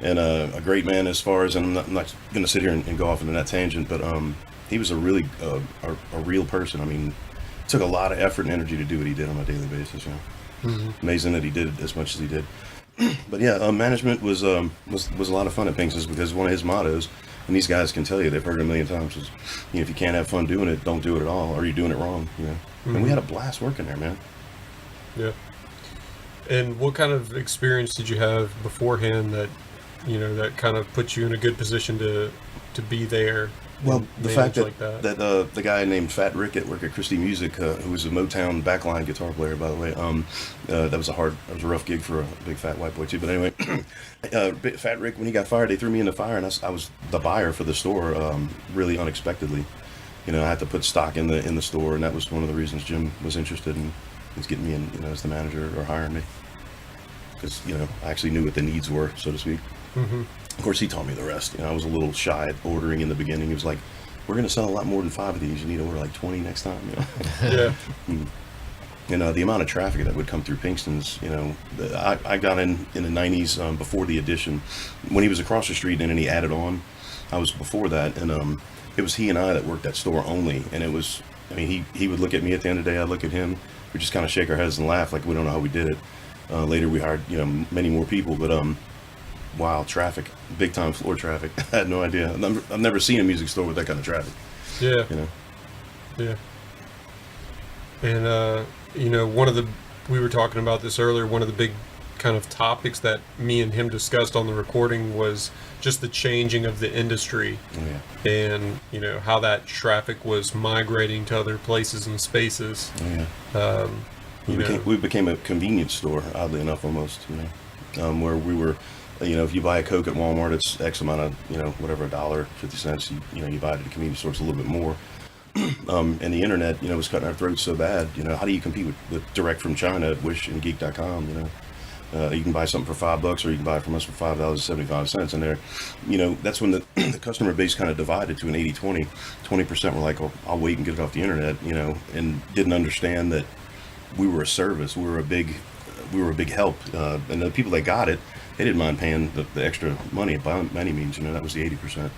and a great man as far as, and I'm not going to sit here and go off into that tangent, but he was a really, a real person. I mean, it took a lot of effort and energy to do what he did on a daily basis, Amazing that he did it as much as he did. But yeah, management was a lot of fun at Pinkston's, because one of his mottos, and these guys can tell you, they've heard it a million times, is, if you can't have fun doing it, don't do it at all, or you're doing it wrong, And we had a blast working there, man. Yeah. And what kind of experience did you have beforehand that, that kind of put you in a good position to be there? Well, the fact like that the guy named Fat Rick at work at Christie Music, who was a Motown backline guitar player, by the way, that was a rough gig for a big fat white boy too. But anyway, Fat Rick, when he got fired, they threw me in the fire, and I was the buyer for the store, really unexpectedly. I had to put stock in the store, and that was one of the reasons Jim was interested in getting me in, as the manager, or hiring me, because I actually knew what the needs were, so to speak. Mm-hmm. Of course, he taught me the rest. I was a little shy at ordering in the beginning. He was like, "We're going to sell a lot more than 5 of these. You need to order like 20 next time." Yeah. And the amount of traffic that would come through Pinkston's, I got in the 90s, before the addition, when he was across the street, and then he added on. I was before that, and it was he and I that worked that store only. And it was, he would look at me at the end of the day, I'd look at him. We'd just kind of shake our heads and laugh like we don't know how we did it. Later we hired, many more people, but wow, traffic, big time floor traffic. I had no idea. I've never seen a music store with that kind of traffic. Yeah. Yeah. And we were talking about this earlier, one of the big kind of topics that me and him discussed on the recording was just the changing of the industry. Oh, yeah. And how that traffic was migrating to other places and spaces. Oh, yeah. We became a convenience store, oddly enough, almost, where we were, if you buy a Coke at Walmart, it's X amount of, whatever, $1.50. You buy it at a convenience store, it's a little bit more. And the internet, was cutting our throats so bad. How do you compete with direct from China at Wish and Geek.com? You can buy something for $5, or you can buy it from us for $5.75. And there, that's when the customer base kind of divided to an 80-20. 20% were like, "Oh, I'll wait and get it off the internet," and didn't understand that we were a service. We were a big help. And the people that got it, they didn't mind paying the extra money by any means. That was the 80%.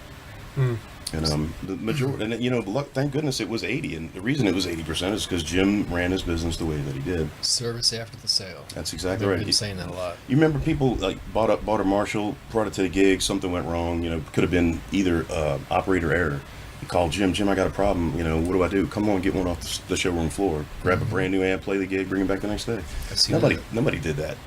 And the majority, and thank goodness it was 80. And the reason it was 80% is because Jim ran his business the way that he did. Service after the sale. That's exactly right. I've been saying that a lot. You remember people like bought a Marshall, brought it to the gig, something went wrong. Could have been either operator error. You call Jim, I got a problem. What do I do? Come on, get one off the showroom floor. Grab a brand new amp, play the gig, bring it back the next day. Nobody did that.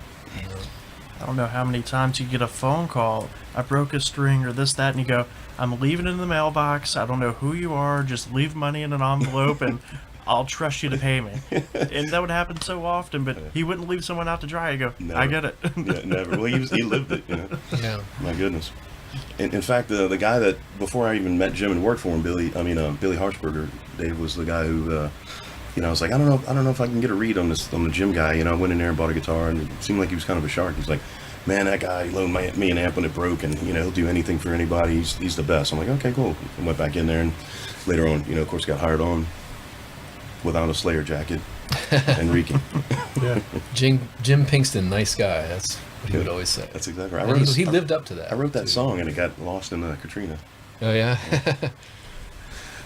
I don't know how many times you get a phone call, "I broke a string," or this, that, and you go, "I'm leaving it in the mailbox. I don't know who you are. Just leave money in an envelope and I'll trust you to pay me." And that would happen so often, but he wouldn't leave someone out to dry. You go, Never. "I get it." Yeah, never. Well, he lived it. Yeah. My goodness. In fact, the guy that, before I even met Jim and worked for him, Billy Harshberger, Dave, was the guy who, I was like, I don't know if I can get a read on the Jim guy. I went in there and bought a guitar, and it seemed like he was kind of a shark. He's like, "Man, that guy loaned me an amp when it broke, and he'll do anything for anybody. He's the best." I'm like, "Okay, cool." I went back in there, and later on, of course, got hired on without a Slayer jacket and reeking. Yeah. Jim Pinkston, nice guy. That's what he would always say. That's exactly right. He lived up to that. I wrote that song, and it got lost in Katrina. Oh yeah.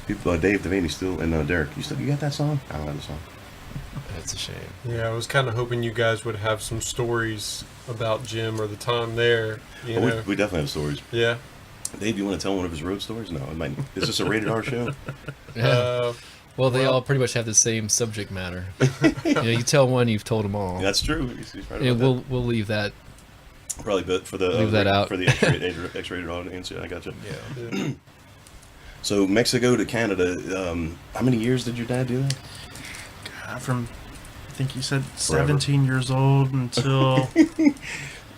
People, Dave Devaney still, and Derek, you got that song? I don't have the song. That's a shame. Yeah, I was kind of hoping you guys would have some stories about Jim or the time there. You know? We definitely have stories. Yeah. Dave, you want to tell one of his road stories? No, is this a rated R show? Yeah. Well, they all pretty much have the same subject matter. You tell one, you've told them all. That's true. He's right Yeah, about we'll leave that. Probably, but for the Leave that out. for the X-rated audience. Yeah, I got you. Yeah. So Mexico to Canada. How many years did your dad do that? From, I think you said 17 years old until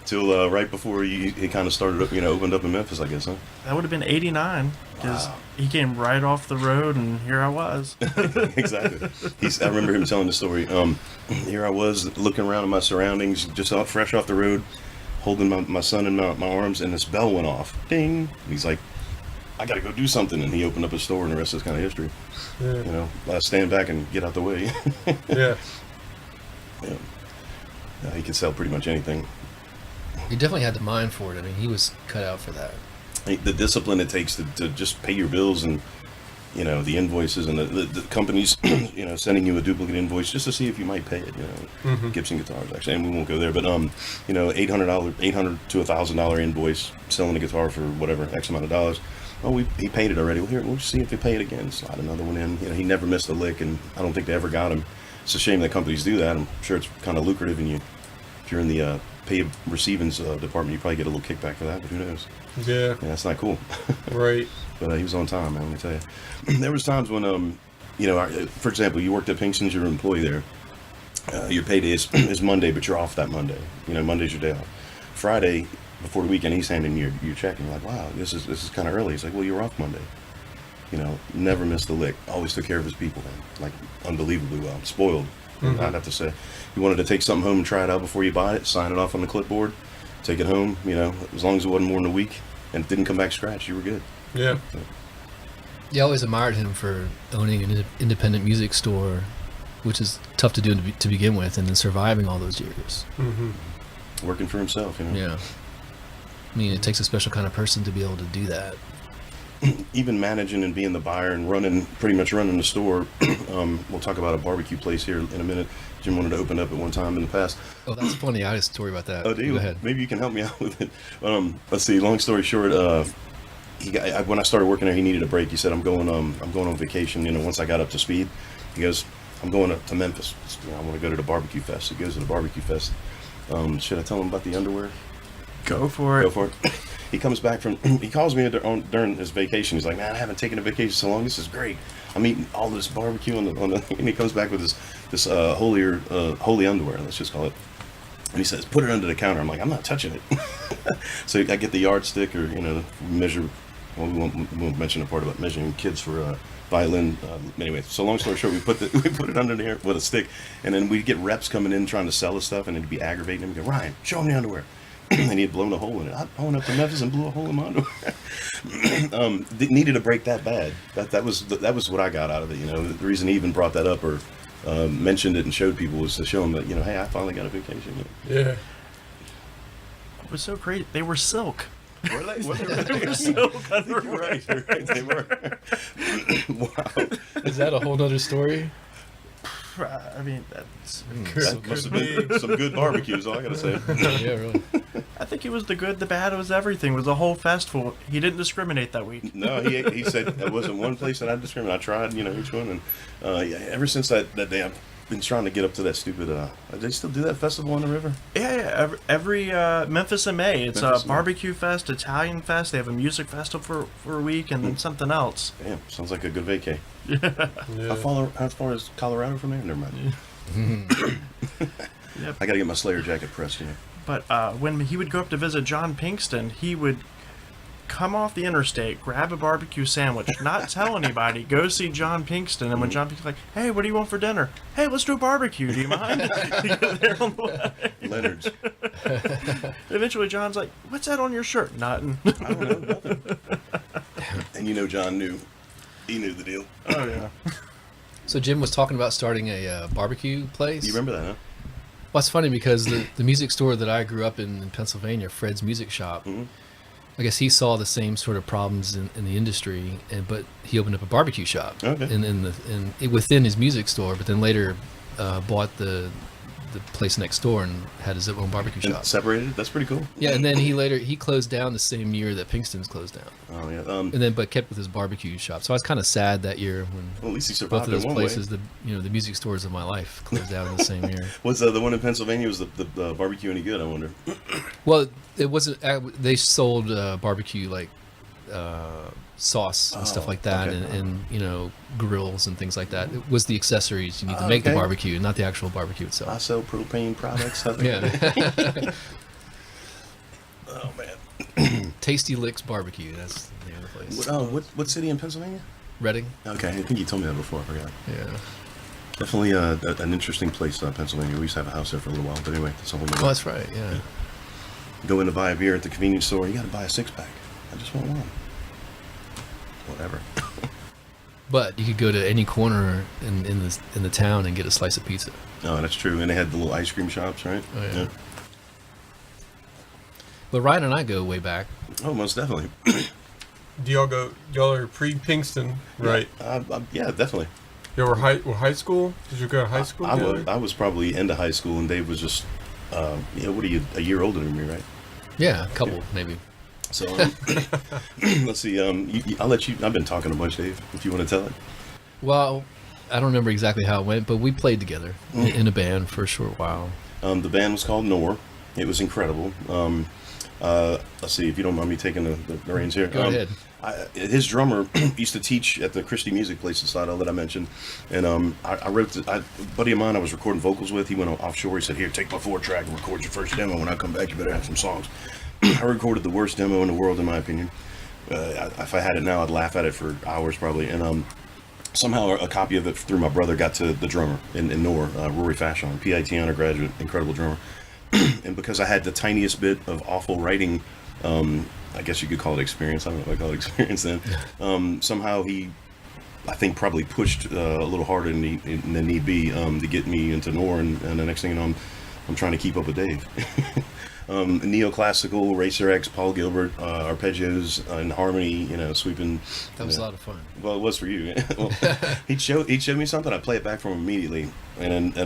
Till right before he kind of started up, opened up in Memphis, I guess, huh? that would have been 89 because Wow. he came right off the road and here I was. Exactly. I remember him telling the story. Here I was looking around at my surroundings, just fresh off the road, holding my son in my arms, and this bell went off. Ding! And he's like, I got to go do something. And he opened up a store, and the rest is kind of history. Yeah. Stand back and get out the way. Yeah. He could sell pretty much anything. He definitely had the mind for it. I mean, he was cut out for that. The discipline it takes to just pay your bills and the invoices and the companies sending you a duplicate invoice just to see if you might pay it. Gibson guitars actually, and we won't go there, but $800 to $1,000 invoice selling a guitar for whatever X amount of dollars. Oh, he paid it already. Well, here, we'll see if they pay it again. Slide another one in. He never missed a lick, and I don't think they ever got him. It's a shame that companies do that. I'm sure it's kind of lucrative, and if you're in the pay receivings department, you probably get a little kickback for that, but who knows? Yeah. That's not cool. Right. But he was on time, man, let me tell you. There was times when, for example, you worked at Pinkston's, you're an employee there. Your payday is Monday, but you're off that Monday. Monday's your day off. Friday, before the weekend, he's handing you your check, and you're like, wow, this is kind of early. He's like, well, you're off Monday. Never missed a lick. Always took care of his people, man. Like, unbelievably well. Spoiled, I'd have to say. You wanted to take something home and try it out before you buy it, sign it off on the clipboard, take it home, as long as it wasn't more than a week, and it didn't come back scratched, you were good. Yeah. Yeah, I always admired him for owning an independent music store, which is tough to do to begin with, and then surviving all those years. Mm-hmm. Working for himself, Yeah. I mean, it takes a special kind of person to be able to do that. Even managing and being the buyer and pretty much running the store. We'll talk about a barbecue place here in a minute. Jim wanted to open up at one time in the past. Oh, that's funny. I had a story about that. Oh, do you? Go ahead. Maybe you can help me out with it. Let's see. Long story short, when I started working there, he needed a break. He said, "I'm going on vacation." Once I got up to speed, he goes, "I'm going up to Memphis. I want to go to the barbecue fest." He goes to the barbecue fest. Should I tell him about the underwear? Go for it. Go for it. He comes back he calls me during his vacation. He's like, man, I haven't taken a vacation so long. This is great. I'm eating all this barbecue and he comes back with this holy underwear, let's just call it. And he says, put it under the counter. I'm like, I'm not touching it. So I get the yardstick or, measure. Well, we won't mention the part about measuring kids for violin. Anyway, so long story short, we put it under there with a stick, and then we'd get reps coming in trying to sell us stuff, and it'd be aggravating him. We'd go, Ryan, show him the underwear. And he had blown a hole in it. I went up to Memphis and blew a hole in my underwear. Needed a break that bad. That was what I got out of it. The reason he even brought that up or mentioned it and showed people was to show them that hey, I finally got a vacation. Yeah. It was so great. They were silk. Were they? They were silk underwear. You're right. They were. Wow. Is that a whole nother story? I mean, that's. That must have been some good barbecues. All I gotta say. Yeah, really. I think it was the good, the bad, it was everything. It was a whole festival. He didn't discriminate that week. No, he said there wasn't one place that I discriminated. I tried, each one, and yeah, ever since that day, I've been trying to get up to that stupid. They still do that festival on the river? Yeah. Every Memphis in May, it's Memphis a in May. barbecue fest, Italian fest. They have a music festival for a week, and then something else. Damn, sounds like a good vacay. Yeah. How far is Colorado from there? Never mind. Yep. I gotta get my Slayer jacket pressed. But when he would go up to visit John Pinkston, he would come off the interstate, grab a barbecue sandwich, not tell anybody, go see John Pinkston, and when John Pinkston's like, hey, what do you want for dinner? Hey, let's do a barbecue, do you mind? You go there on the way. Leonard's. Eventually John's like, what's that on your shirt? Nothing. I don't know. Nothing. And John knew. He knew the deal. Oh, yeah. So Jim was talking about starting a barbecue place. You remember that, huh? Well, it's funny because the music store that I grew up in Pennsylvania, Fred's Music Shop, I guess he saw the same sort of problems in the industry, but he opened up a barbecue shop Okay. within his music store. But then later, bought the place next door and had his own barbecue And shop. separated. That's pretty cool. Yeah, and then he closed down the same year that Pinkston's closed down. Oh yeah. And then, but kept with his barbecue shop. So I was kind of sad that year when Well, at least he both survived of those in one places, way. the music stores of my life, closed down in the same year. Was the one in Pennsylvania? Was the barbecue any good? I wonder. Well, it wasn't. They sold barbecue like sauce and stuff like that, okay. and grills and things like that. It was the accessories you need to make the Okay. barbecue, not the actual barbecue I itself. sell propane products. Yeah, Oh man. Tasty Licks Barbecue. That's the name of the place. What city in Pennsylvania? Reading. Okay, I think you told me that before. I forgot. Yeah. Definitely an interesting place, Pennsylvania. We used to have a house there for a little while, but anyway, that's a whole Oh, nother. that's right. Yeah. Go in to buy a beer at the convenience store. You got to buy a 6-pack. I just want one. Whatever. But you could go to any corner in the town and get a slice of pizza. Oh, that's true. And they had the little ice cream shops, right? Oh, yeah. But Ryan and I go way back. Oh, most definitely. Do y'all are pre-Pinkston, right? Yeah, definitely. Y'all were high school? Did you go to high school together? I was probably into high school, and Dave was just, what are you, a year older than me, right? Yeah, a couple maybe. So, let's see. I'll let you. I've been talking a bunch, Dave. If you want to tell it. Well, I don't remember exactly how it went, but we played together in a band for a short while. The band was called Knorr. It was incredible. Let's see if you don't mind me taking the reins here. Go ahead. His drummer used to teach at the Christie Music Place in Slidell that I mentioned, and I wrote. A buddy of mine I was recording vocals with. He went offshore. He said, "Here, take my 4-track and record your first demo. When I come back, you better have some songs." I recorded the worst demo in the world, in my opinion. If I had it now, I'd laugh at it for hours probably. And somehow a copy of it through my brother got to the drummer in Knorr, Rory Fashon, PIT undergraduate, incredible drummer. And because I had the tiniest bit of awful writing, I guess you could call it experience. I don't know if I call it experience then. Somehow he, I think, probably pushed a little harder than need be to get me into Knorr. And the next thing you know, I'm trying to keep up with Dave. Neoclassical, Racer X, Paul Gilbert, arpeggios and harmony, sweeping. That was a lot of fun. Well, it was for you. Well, he'd show me something. I'd play it back from him immediately, and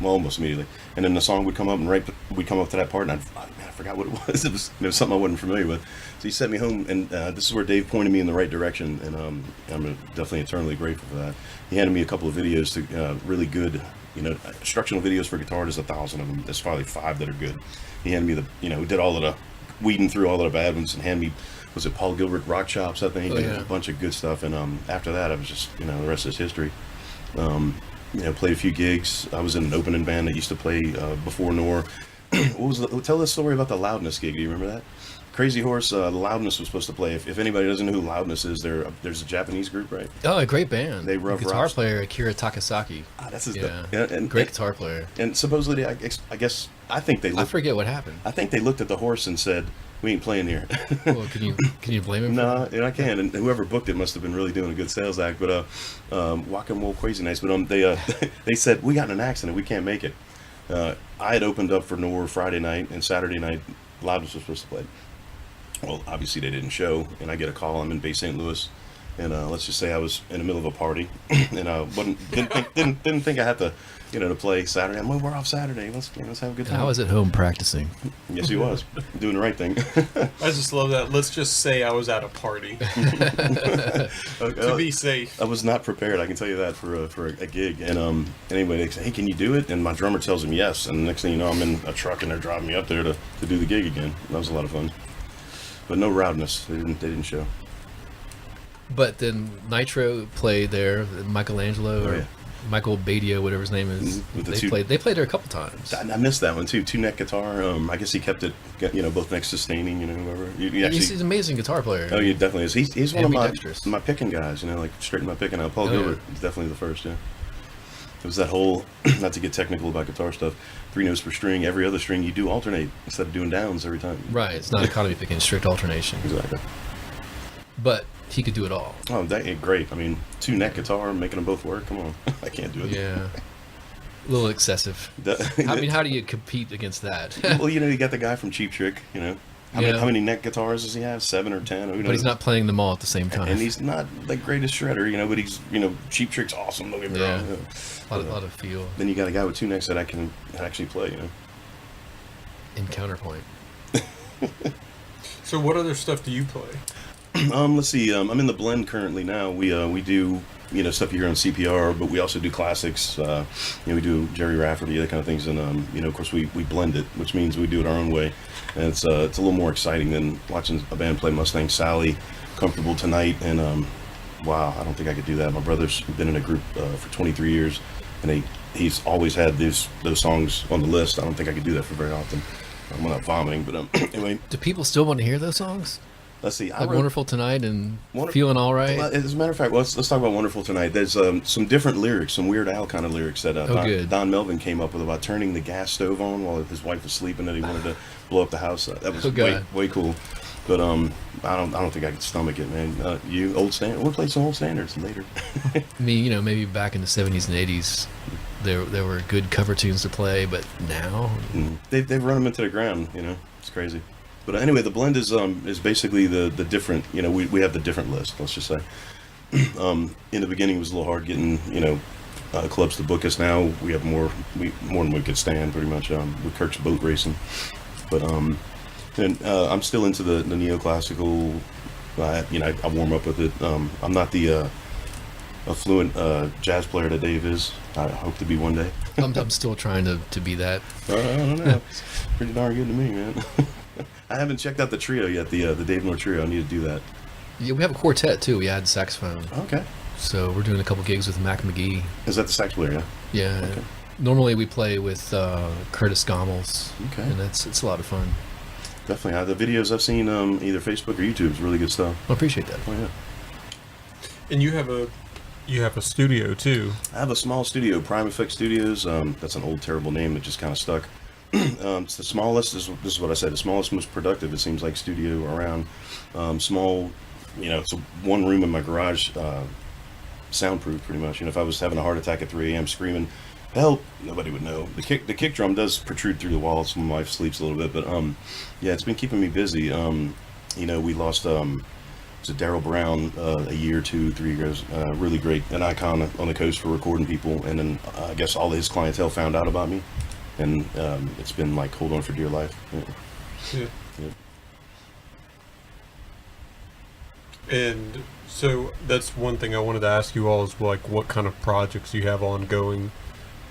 almost immediately. And then the song would come up, and we'd come up to that part, and I forgot what it was. It was something I wasn't familiar with. So he sent me home, and this is where Dave pointed me in the right direction, and I'm definitely eternally grateful for that. He handed me a couple of videos to really good, instructional videos for guitar. There's 1,000 of them. There's probably 5 that are good. He handed me we did all of the weeding through all of the bad ones and handed me, was it Paul Gilbert Rock Chops, I think. Yeah. A bunch of good stuff. And after that, I was just, the rest is history. Played a few gigs. I was in an opening band that used to play before Knorr. Tell the story about the Loudness gig. Do you remember that? Crazy Horse, the Loudness was supposed to play. If anybody doesn't know who Loudness is, there's a Japanese group, right? Oh, a great band. They rough guitar rocks. player Akira Takasaki. That's his Yeah, and great guitar player. And supposedly, I guess I think they I looked. forget what happened. I think they looked at the horse and said, "We ain't playing here." Well, can you blame him? No, and I can. And whoever booked it must have been really doing a good sales act. But Walking Wool Crazy Nice. But they said, "We got in an accident. We can't make it." I had opened up for Knorr Friday night, and Saturday night Loudness was supposed to play. Well, obviously they didn't show, and I get a call. I'm in Bay St. Louis, and let's just say I was in the middle of a party, and didn't think I had to, to play Saturday. I'm like, we're off Saturday. Let's have a good time. I was at home practicing. Yes, he was doing the right thing. I just love that. Let's just say I was at a party to be safe. I was not prepared. I can tell you that for a gig. And anyway, they say, "Hey, can you do it?" And my drummer tells him yes. And the next thing you know, I'm in a truck and they're driving me up there to do the gig again. That was a lot of fun. But no Loudness. They didn't show. But then Nitro played there. Michelangelo or yeah. Michael Badio, whatever his name is. With the They two- played there a couple times. I missed that one too. 2-neck guitar. I guess he kept it, both next to Staining. Whoever. He's an amazing guitar player. Oh, he definitely is. He's one of Ambidextrous. my picking guys. Like straighten my picking out. Paul Oh, Gilbert yeah. is definitely the first. Yeah. It was that whole, not to get technical about guitar stuff, 3 notes per string. Every other string you do alternate instead of doing downs every time. Right, it's not economy picking, strict alternation. Exactly. But he could do it all. Oh, great. I mean, 2-neck guitar, making them both work. Come on. I can't do it. Yeah. A little excessive. I mean, how do you compete against that? Well, you got the guy from Cheap Trick, How many neck guitars does he have? 7 or 10? Who knows? But he's not playing them all at the same time. And he's not the greatest shredder, but he's, Cheap Trick's awesome. Don't get me wrong. A lot of feel. Then you got a guy with 2 necks that I can actually play, In counterpoint. So what other stuff do you play? Let's see. I'm in the blend currently now. We do stuff you hear on CPR, but we also do classics. We do Jerry Rafferty, that kind of things, and of course we blend it, which means we do it our own way, and it's a little more exciting than watching a band play Mustang Sally, Comfortable Tonight, and wow, I don't think I could do that. My brother's been in a group for 23 years, and he's always had those songs on the list. I don't think I could do that for very often. I'm not vomiting, but anyway. Do people still want to hear those songs? Let's see. Like Wonderful Tonight and Feeling All Right? Well, as a matter of fact, let's talk about Wonderful Tonight. There's some different lyrics, some Weird Al kind of lyrics that Don Melvin came up with about turning the gas stove on while his wife was sleeping, that he wanted to blow up the house. That was way cool. But I don't think I could stomach it, man. We'll play some old standards later. Maybe back in the 70s and 80s, there were good cover tunes to play, but now they've run them into the ground. It's crazy. But anyway, the blend is basically the different. We have the different list. Let's just say. In the beginning, it was a little hard getting clubs to book us. Now we have more than we could stand, pretty much. With Kirk's boat racing, but and I'm still into the neoclassical. I warm up with it. I'm not the affluent jazz player that Dave is. I hope to be one day. I'm still trying to be that. I don't know. It's pretty darn good to me, man. I haven't checked out the trio yet, the David Knorr trio. I need to do that. Yeah, we have a quartet too. We add saxophone. Okay. So we're doing a couple gigs with Mac McGee. Is that the sax player? Yeah. Okay. Normally we play with Curtis Gommels. Okay. And it's a lot of fun. Definitely. The videos I've seen, either Facebook or YouTube, is really good stuff. I appreciate that. Oh yeah. And you have a studio too. I have a small studio, Prime Effect Studios. That's an old terrible name that just kind of stuck. It's the smallest. This is what I said. The smallest, most productive. It seems like studio around. Small. It's a one room in my garage. Soundproof, pretty much. If I was having a heart attack at 3 a.m. screaming, "Help!" nobody would know. The kick drum does protrude through the wall, so my wife sleeps a little bit. But yeah, it's been keeping me busy. We lost. Was it Daryl Brown a year, 2, 3 years? Really great, an icon on the coast for recording people. And then I guess all of his clientele found out about me. And it's been like hold on for dear life. Yeah. And so that's one thing I wanted to ask you all is like what kind of projects you have ongoing.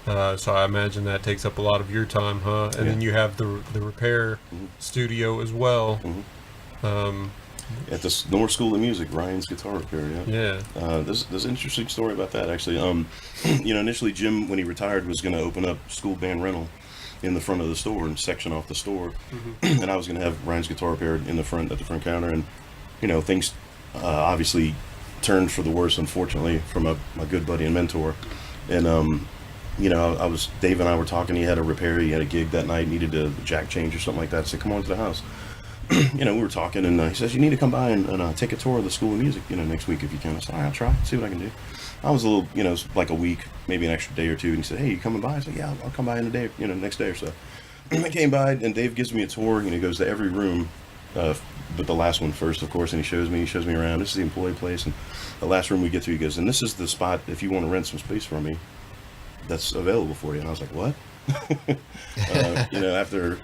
So I imagine that takes up a lot of your time, huh? And then you have the repair studio as well. At the Knorr School of Music, Ryan's Guitar Repair. Yeah. There's an interesting story about that actually. Initially Jim, when he retired, was going to open up school band rental in the front of the store and section off the store, and I was going to have Ryan's Guitar Repair in the front at the front counter, and things obviously turned for the worse, unfortunately, from my good buddy and mentor, and Dave and I were talking. He had a repair. He had a gig that night, needed a jack change or something like that. I said, "Come on to the house." We were talking, and he says, "You need to come by and take a tour of the School of Music, next week if you can." I said, "All right, I'll try, see what I can do." I was a little, it's like a week, maybe an extra day or two, and he said, "Hey, you coming by?" I said, "Yeah, I'll come by in a day, next day or so." I came by, and Dave gives me a tour, he goes to every room, but the last one first, of course, and he shows me around. This is the employee place, and the last room we get to, he goes, "And this is the spot, if you want to rent some space from me, that's available for you." And I was like, "What?" After,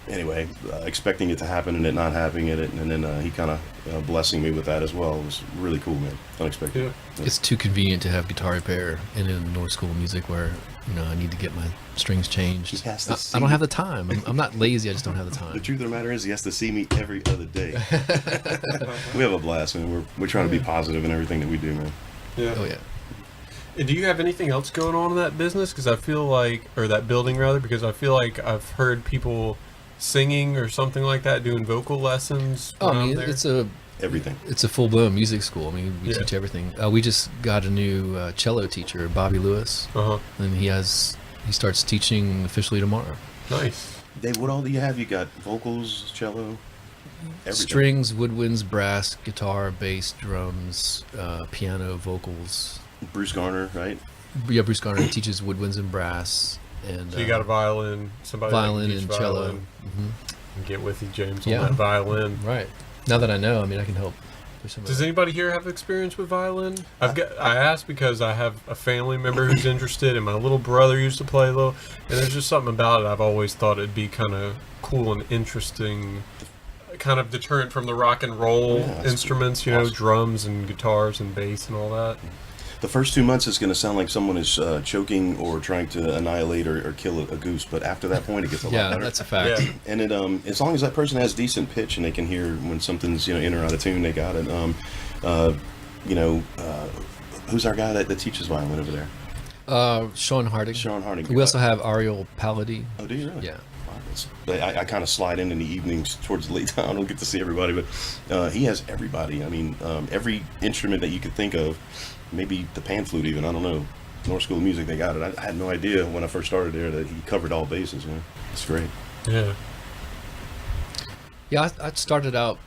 anyway, expecting it to happen and it not happening and then he kind of blessing me with that as well. It was really cool, man. Unexpected. Yeah. It's too convenient to have guitar repair in the Knorr School of Music where I need to get my strings changed. I don't have the time. I'm not lazy. I just don't have the time. The truth of the matter is, he has to see me every other day. We have a blast, man. We're trying to be positive in everything that we do, man. Yeah. Oh yeah. And do you have anything else going on in that business? Because I feel like, or that building rather, because I feel like I've heard people singing or something like that, doing vocal lessons. Everything. It's a full-blown music school. We teach everything. We just got a new cello teacher, Bobby Lewis, and he starts teaching officially tomorrow. Nice. Dave, what all do you have? You got vocals, cello, everything. Strings, woodwinds, brass, guitar, bass, drums, piano, vocals. Bruce Garner, right? Yeah, Bruce Garner teaches woodwinds and brass. And so you got a violin, somebody violin that can and teach cello. violin. get with you, James, on Yeah. that violin. Right. Now that I know, I mean, I can help. For some of Does that. anybody here have experience with violin? I asked because I have a family member who's interested, and my little brother used to play a little, and there's just something about it I've always thought it'd be kind of cool and interesting, kind of deterrent from the rock and roll instruments, you know, drums and guitars and bass and all that. The first 2 months is going to sound like someone is choking or trying to annihilate or kill a goose, but after that point, it gets a lot Yeah, better. that's a fact. Yeah. And it, as long as that person has decent pitch and they can hear when something's in or out of tune, they got it. Who's our guy that teaches violin over there? Sean Harding. Sean Harding. We also have Ariel Palady. Oh, do you really? Yeah. I kind of slide in the evenings towards the late time. I don't get to see everybody, but he has everybody. I mean, every instrument that you could think of, maybe the pan flute even, I don't know. North School of Music, they got it. I had no idea when I first started there that he covered all bases. Man. It's great. Yeah. Yeah, I started out,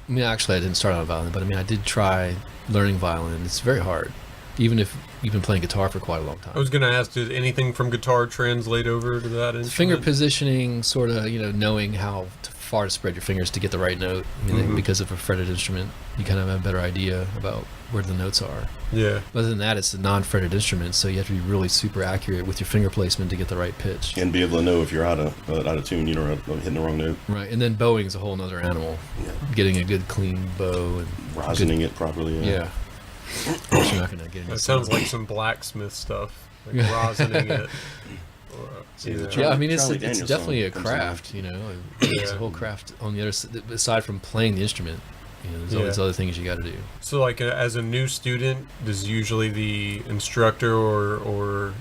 I mean, actually I didn't start out violin, but I mean, I did try learning violin. It's very hard, even if you've been playing guitar for quite a long time. I was going to ask, did anything from guitar translate over to that instrument? Finger positioning, sort of, knowing how far to spread your fingers to get the right note. I mean, because of a fretted instrument, you kind of have a better idea about where the notes are. Yeah. Other than that, it's a non-fretted instrument, so you have to be really super accurate with your finger placement to get the right pitch. And be able to know if you're out of tune, hitting the wrong note. Right, and then bowing is a whole nother animal. Yeah. Getting a good clean bow and Rosining it properly. yeah. Of course, you're not gonna get any. That sounds like some blacksmith stuff, like rosining it. See, the Yeah, I mean, it's Charlie Daniels definitely a song comes to mind. craft, It's a whole craft on the other side. Aside from playing the instrument, there's all these other things you got to do. So, like, as a new student, does usually the instructor or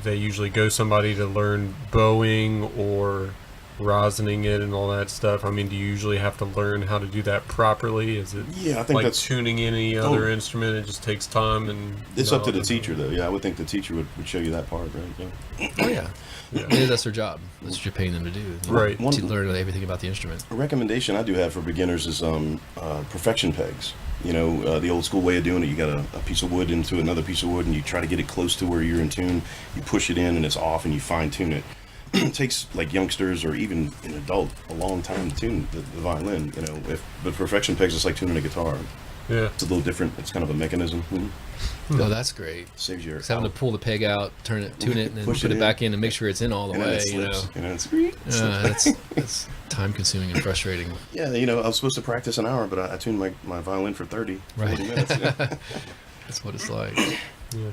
they usually go somebody to learn bowing or rosining it and all that stuff? I mean, do you usually have to learn how to do that properly? Is it Yeah, I think like that's tuning any other instrument? It just takes time and it's up to the knowledge. teacher though. Yeah, I would think the teacher would show you that part, right? Yeah. Oh yeah, maybe that's their job. That's what you're paying them to do, Right. To learn everything about the instrument. A recommendation I do have for beginners is perfection pegs. The old school way of doing it. You got a piece of wood into another piece of wood, and you try to get it close to where you're in tune. You push it in, and it's off, and you fine tune it. It takes like youngsters or even an adult a long time to tune the violin. But perfection pegs, it's like tuning a guitar. Yeah. It's a little different. It's kind of a mechanism. Oh, that's great. Saves your. It's having to pull the peg out, tune it, and then Push put it it back in and make sure it's in all the and then way. it slips. That's time consuming and frustrating. Yeah, I was supposed to practice an hour, but I tuned my violin for 30, 40 Right. minutes. That's what it's like. Yeah.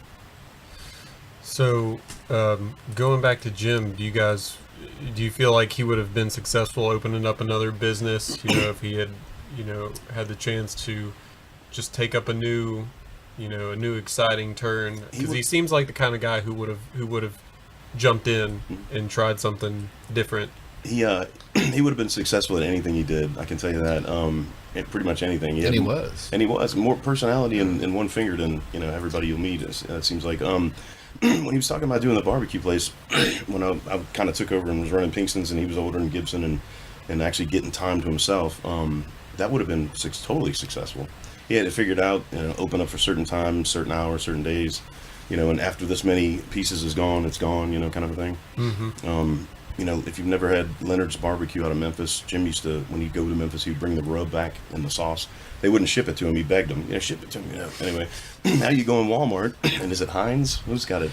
So, going back to Jim, do you feel like he would have been successful opening up another business? If he had, had the chance to just take up a new exciting turn, because he seems like the kind of guy who would have jumped in and tried something different. He would have been successful at anything he did. I can tell you that. Pretty much anything. And he was. And he was more personality in one finger than everybody you'll meet. It seems like. When he was talking about doing the barbecue place, when I kind of took over and was running Pinkston's, and he was older than Gibson and actually getting time to himself, that would have been totally successful. He had it figured out, open up for certain times, certain hours, certain days, and after this many pieces is gone, it's gone, kind of a thing. Mm-hmm. If you've never had Leonard's Barbecue out of Memphis, Jim used to, when he'd go to Memphis, he'd bring the rub back and the sauce. They wouldn't ship it to him. He begged them, ship it to me. Anyway, now you go in Walmart, and is it Heinz? Who's got it?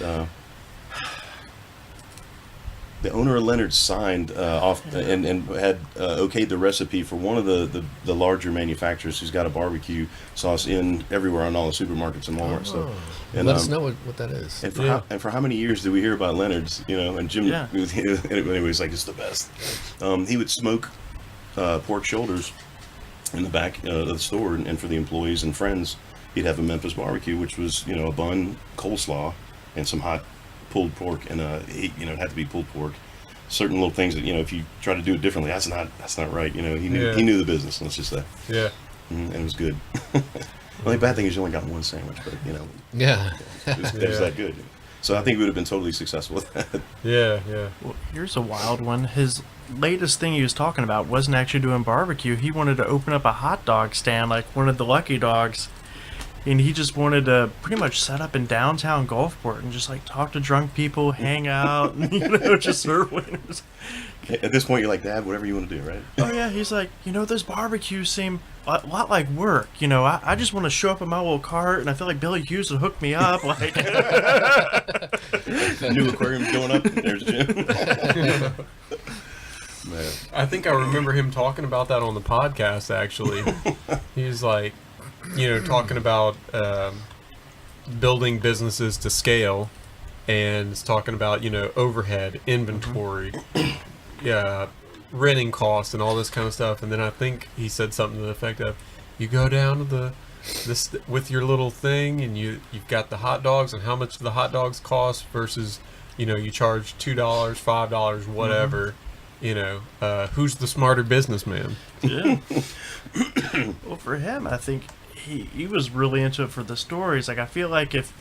The owner of Leonard's signed off and had okayed the recipe for one of the larger manufacturers who's got a barbecue sauce in everywhere on all the supermarkets and Walmart stuff. And, Let us know what that is. And for how many years did we hear about Leonard's? And Jim, Yeah. anyway, he's like, it's the best. He would smoke pork shoulders in the back of the store, and for the employees and friends, he'd have a Memphis barbecue, which was a bun, coleslaw, and some hot pulled pork, and it had to be pulled pork. Certain little things that if you try to do it differently, that's not right. He knew the business. Let's just say. Yeah. And it was good. The only bad thing is you only got one sandwich, but Yeah. it was that good. So I think we would have been totally successful with that. Yeah. Well, here's a wild one. His latest thing he was talking about wasn't actually doing barbecue. He wanted to open up a hot dog stand like one of the Lucky Dogs. and he just wanted to pretty much set up in downtown Gulfport and just like talk to drunk people, hang out, and, just serve wieners. At this point, you're like, Dad, whatever you want to do, right? Oh yeah, he's like, those barbecues seem a lot like work. I just want to show up in my little cart, and I feel like Billy Hughes would hook me up. Like, New aquarium's going up. There's Jim. Man. I think I remember him talking about that on the podcast, actually. He's like, talking about building businesses to scale, and it's talking about, overhead, inventory, renting costs, and all this kind of stuff. And then I think he said something to the effect of, you go down to this with your little thing, and you've got the hot dogs, and how much the hot dogs cost versus, you charge $2, $5, whatever. Who's the smarter businessman? Yeah. Well, for him, I think he was really into it for the stories. Like, I feel like if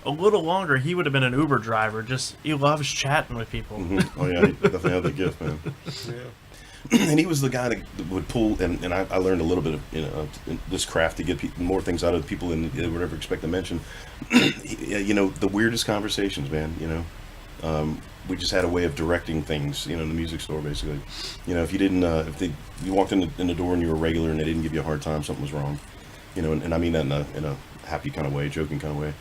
a little longer, he would have been an Uber driver. Just, he loves chatting with people. Mm-hmm. Oh, yeah, he definitely had the gift, man. Yeah. And he was the guy that would pull, and I learned a little bit of, this craft to get more things out of people than they would ever expect to mention. The weirdest conversations, man, we just had a way of directing things, in the music store, basically. If you didn't, you walked in the door and you were regular and they didn't give you a hard time, something was wrong. And I mean that in a happy kind of way, joking kind of way.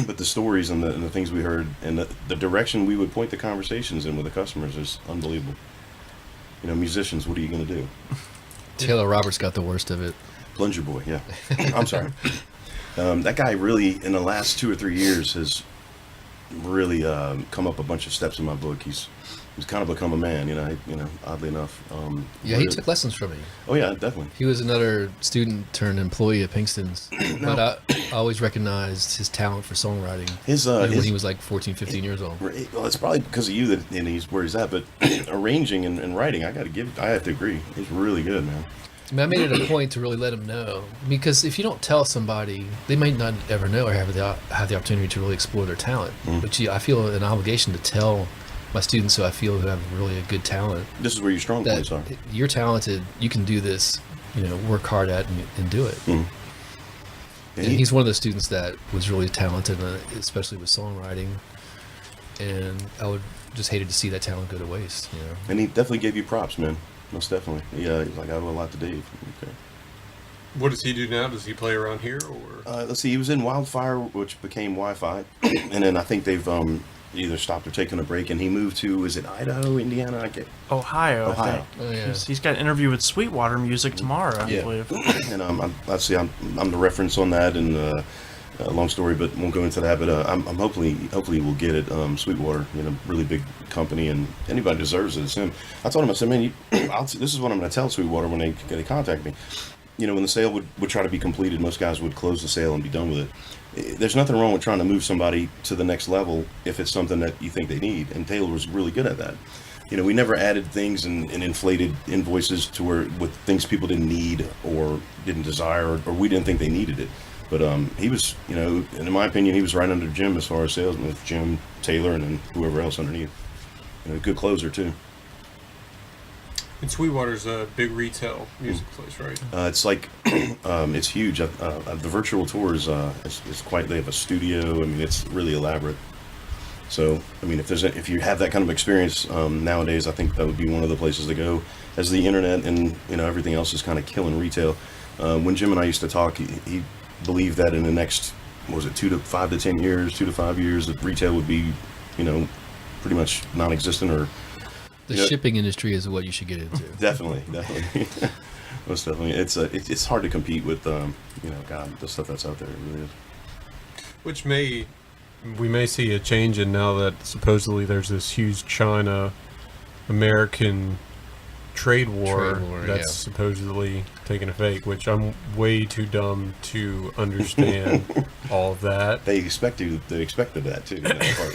But the stories and the things we heard and the direction we would point the conversations in with the customers is unbelievable. Musicians, what are you going to do? Taylor Roberts got the worst of it. Plunger Boy, yeah. I'm sorry. That guy really, in the last 2 or 3 years, has really come up a bunch of steps in my book. He's kind of become a man, oddly enough. He took lessons from me. Oh yeah, definitely. He was another student turned employee at Pinkston's. No. But I always recognized his talent for songwriting. When he was like 14, 15 years old. Well, it's probably because of you that he's where he's at. But arranging and writing, I have to agree. He's really good, man. I made it a point to really let him know, because if you don't tell somebody, they might not ever know or have the opportunity to really explore their talent. But I feel an obligation to tell my students who I feel who have really a good talent. This is where your strong points are. You're talented. You can do this. Work hard at and do it. And he's one of the students that was really talented, especially with songwriting. And I would just hated to see that talent go to waste. And he definitely gave you props, man. Most definitely. Yeah, he's like, I owe a lot to Dave. Okay. What does he do now? Does he play around here, or? Let's see. He was in Wildfire, which became Wi-Fi, and then I think they've either stopped or taken a break. And he moved to, is it Idaho, Indiana? Ohio. I think. Oh, yeah. He's got an interview with Sweetwater Music tomorrow, I believe. And I'm the reference on that, and long story, but won't go into that. But I'm hopefully we'll get it. Sweetwater, really big company, and anybody deserves it. It's him. I told him, I said, man, this is what I'm going to tell Sweetwater when they contact me. When the sale would try to be completed, most guys would close the sale and be done with it. There's nothing wrong with trying to move somebody to the next level if it's something that you think they need. And Taylor was really good at that. We never added things and inflated invoices to where with things people didn't need or didn't desire, or we didn't think they needed it. But he was, in my opinion, he was right under Jim as far as salesman, with Jim, Taylor, and then whoever else underneath. Good closer too. And Sweetwater's a big retail music place, right? It's like, it's huge. The virtual tour is quite. They have a studio. I mean, it's really elaborate. So, I mean, if you have that kind of experience nowadays, I think that would be one of the places to go. As the internet and everything else is kind of killing retail. When Jim and I used to talk, he believed that in the next, 2 to 5 to 10 years, 2 to 5 years, that retail would be, pretty much non-existent or. The shipping industry is what you should get into. Definitely. Most definitely. It's hard to compete with, God, the stuff that's out there. It really is. Which we may see a change in now that supposedly there's this huge China-American trade war that's supposedly taking effect, which I'm way too dumb to understand all of that. They expected that too.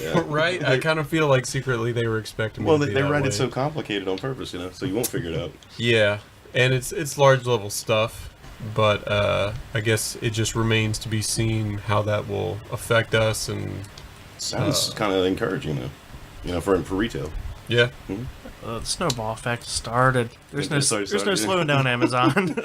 Yeah. Right? I kind of feel like secretly they were expecting. Well, they write it so complicated on purpose, so you won't figure it out. Yeah, and it's large level stuff, but I guess it just remains to be seen how that will affect us. And sounds kind of encouraging, though, for retail. Yeah. Mm-hmm. The snowball effect started. There's no slowing down Amazon.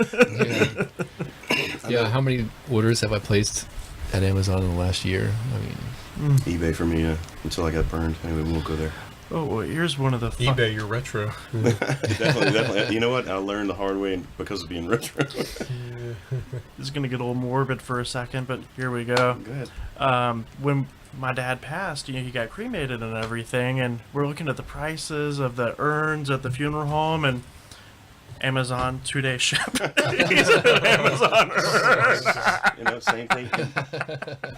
Yeah, how many orders have I placed at Amazon in the last year? I mean, eBay for me, until I got burned. Anyway, we won't go there. Oh, well, here's one of the eBay, you're retro. Definitely. You know what? I learned the hard way because of being retro. This is going to get a little morbid for a second, but here we go. Go ahead. When my dad passed, he got cremated and everything, and we're looking at the prices of the urns at the funeral home, and Amazon 2-day ship. He's an Amazon urn. Same thing.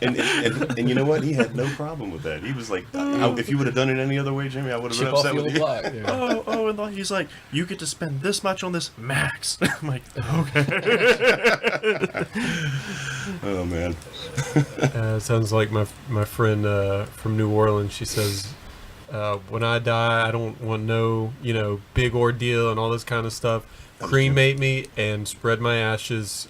And you know what? He had no problem with that. He was like, if you would have done it any other way, Jimmy, I would have been chip off upset the with old you. block. Yeah. And he's like, you get to spend this much on this max. I'm like, okay. Oh man. Sounds like my friend from New Orleans. She says, when I die, I don't want no, big ordeal and all this kind of stuff. Cremate me and spread my ashes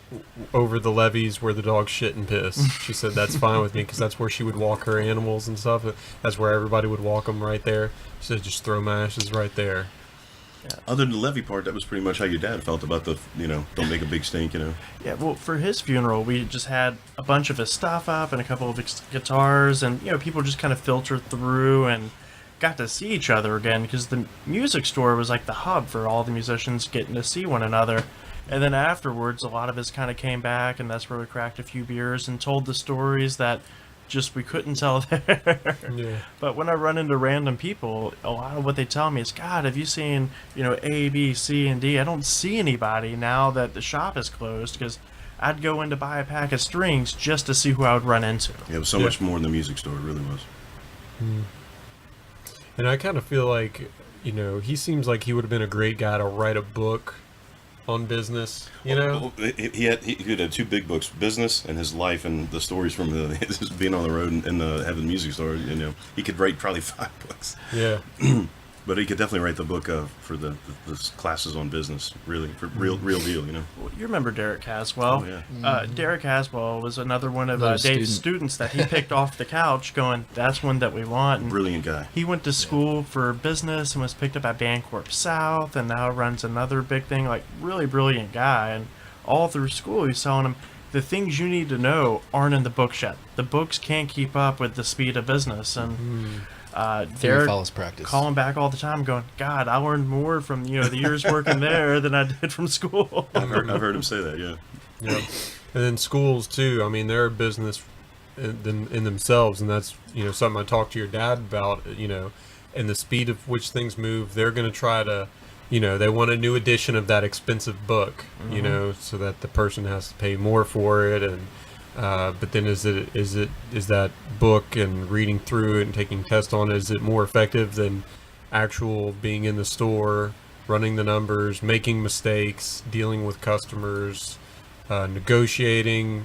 over the levees where the dogs shit and piss. She said that's fine with me because that's where she would walk her animals and stuff. That's where everybody would walk them, right there. She said just throw my ashes right there. Yeah. Other than the levee part, that was pretty much how your dad felt about the, don't make a big stink, Yeah, well, for his funeral, we just had a bunch of his stuff up and a couple of his guitars, and, people just kind of filtered through and got to see each other again, because the music store was like the hub for all the musicians getting to see one another. And then afterwards, a lot of us kind of came back, and that's where we cracked a few beers and told the stories that just we couldn't tell there. Yeah. But when I run into random people, a lot of what they tell me is, God, have you seen, A, B, C, and D? I don't see anybody now that the shop is closed, because I'd go in to buy a pack of strings just to see who I would run into. Yeah, it was so much more in the music store, it really was. And I kind of feel like, he seems like he would have been a great guy to write a book on business, Well, he had two big books, business and his life, and the stories from his being on the road and having the music store. He could write probably 5 books. Yeah. But he could definitely write the book for the classes on business, really, for real deal, Well, you remember Derek Caswell. Oh, yeah. Derek Caswell was another one of Another Dave's student. students that he picked off the couch going, that's one that we want. And Brilliant guy. he went to school for business and was picked up at Bancorp South, and now runs another big thing. Like, really brilliant guy. And all through school, he's telling him, the things you need to know aren't in the books yet. The books can't keep up with the speed of business. And Derek follows practice. calling back all the time going, God, I learned more from the years working there than I did from school. I've heard him say that, yeah. Yeah. And then schools too. I mean, they're a business in themselves, and that's something I talked to your dad about. And the speed of which things move, they're going to try to, they want a new edition of that expensive book, so that the person has to pay more for it. And but then is that book and reading through it and taking tests on it, is it more effective than actual being in the store, running the numbers, making mistakes, dealing with customers, negotiating,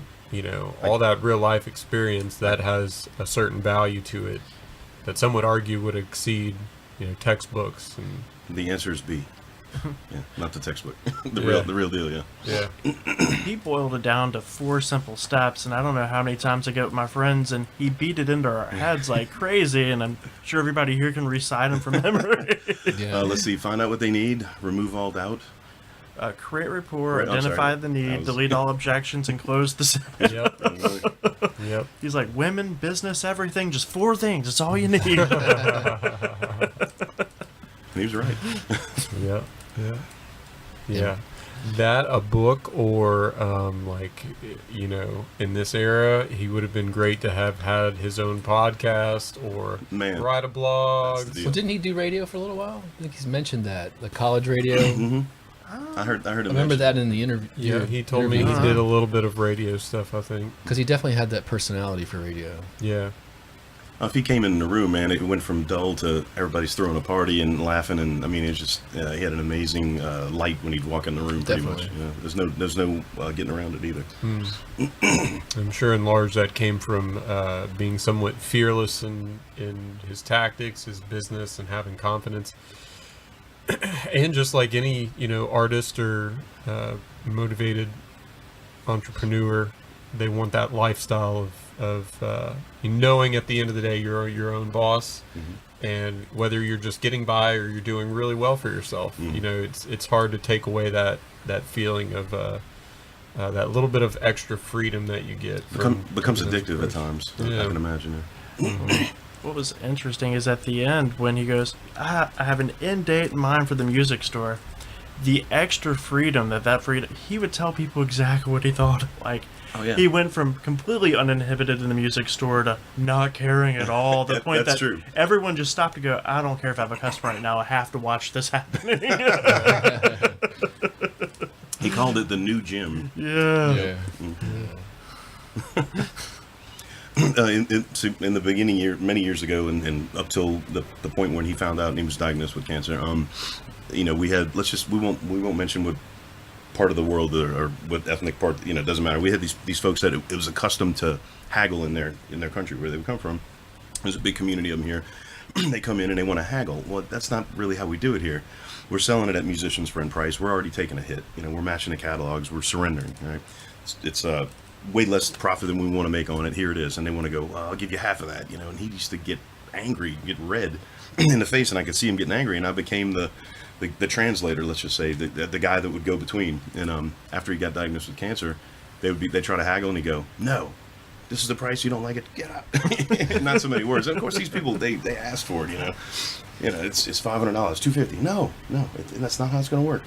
all that real life experience that has a certain value to it that some would argue would exceed, textbooks. And The answer is B. Yeah, not the textbook. The Yeah. real deal, yeah. yeah. He boiled it down to 4 simple steps, and I don't know how many times I get with my friends, and he beat it into our heads like crazy, and I'm sure everybody here can recite them from memory. Yeah. Let's see. Find out what they need. Remove all doubt. Create rapport, Right, I'm identify sorry. the need, That was- delete all objections, and close the sale. Yep. Yep. He's like, women, business, everything, just 4 things. It's all you need. And he was right. Yeah. Yeah. Yeah. That a book, or in this era, he would have been great to have had his own podcast or Man, write a blog. that's the deal. Well, didn't he do radio for a little while? I think he's mentioned that, the college radio. Mm-hmm. I heard him I remember mention- that in the interview. Yeah, he told me he did a little bit of radio stuff, I think. Because he definitely had that personality for radio. Yeah. If he came in the room, man, it went from dull to everybody's throwing a party and laughing, and I mean, it's just he had an amazing light when he'd walk in the room. Pretty Definitely. much. Yeah. There's no getting around it either. I'm sure in large that came from being somewhat fearless in his tactics, his business, and having confidence. And just like any, artist or motivated entrepreneur, they want that lifestyle of knowing at the end of the day you're your own boss, and whether you're just getting by or you're doing really well for yourself. It's hard to take away that feeling of that little bit of extra freedom that you get becomes addictive at times. Yeah. I can imagine What was interesting is at the end when he goes, I have an end date in mind for the music store. The extra freedom he would tell people exactly what he thought. Like, Oh, yeah. he went from completely uninhibited in the music store to not caring at all. The point that's that true. everyone just stopped to go, I don't care if I have a customer right now. I have to watch this happening. He called it the new gym. Yeah. In the beginning, many years ago, and up till the point when he found out and he was diagnosed with cancer, we had we won't mention what part of the world or what ethnic part, it doesn't matter. We had these folks that it was accustomed to haggle in their country where they would come from. There's a big community of them here. They come in and they want to haggle. Well, that's not really how we do it here. We're selling it at musician's friend price. We're already taking a hit. We're matching the catalogs. We're surrendering. Right? It's way less profit than we want to make on it. Here it is, and they want to go, I'll give you half of that. And he used to get angry, get red in the face, and I could see him getting angry, and I became the translator, let's just say, the guy that would go between. And after he got diagnosed with cancer, they try to haggle, and he'd go, no, this is the price. You don't like it, get out. Not so many words. And of course, these people they ask for it. It's $500, $250. No, that's not how it's going to work.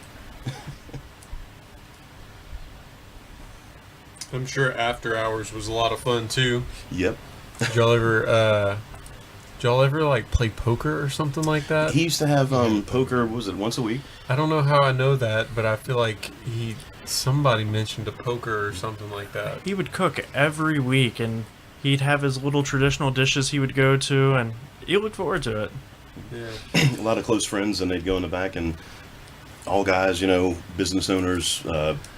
I'm sure After Hours was a lot of fun too. Yep. Did y'all ever like play poker or something like that? He used to have poker. What was it, once a week? I don't know how I know that, but I feel like somebody mentioned a poker or something like that. He would cook every week, and he'd have his little traditional dishes he would go to, and you look forward to it. Yeah. A lot of close friends, and they'd go in the back, and all guys, business owners.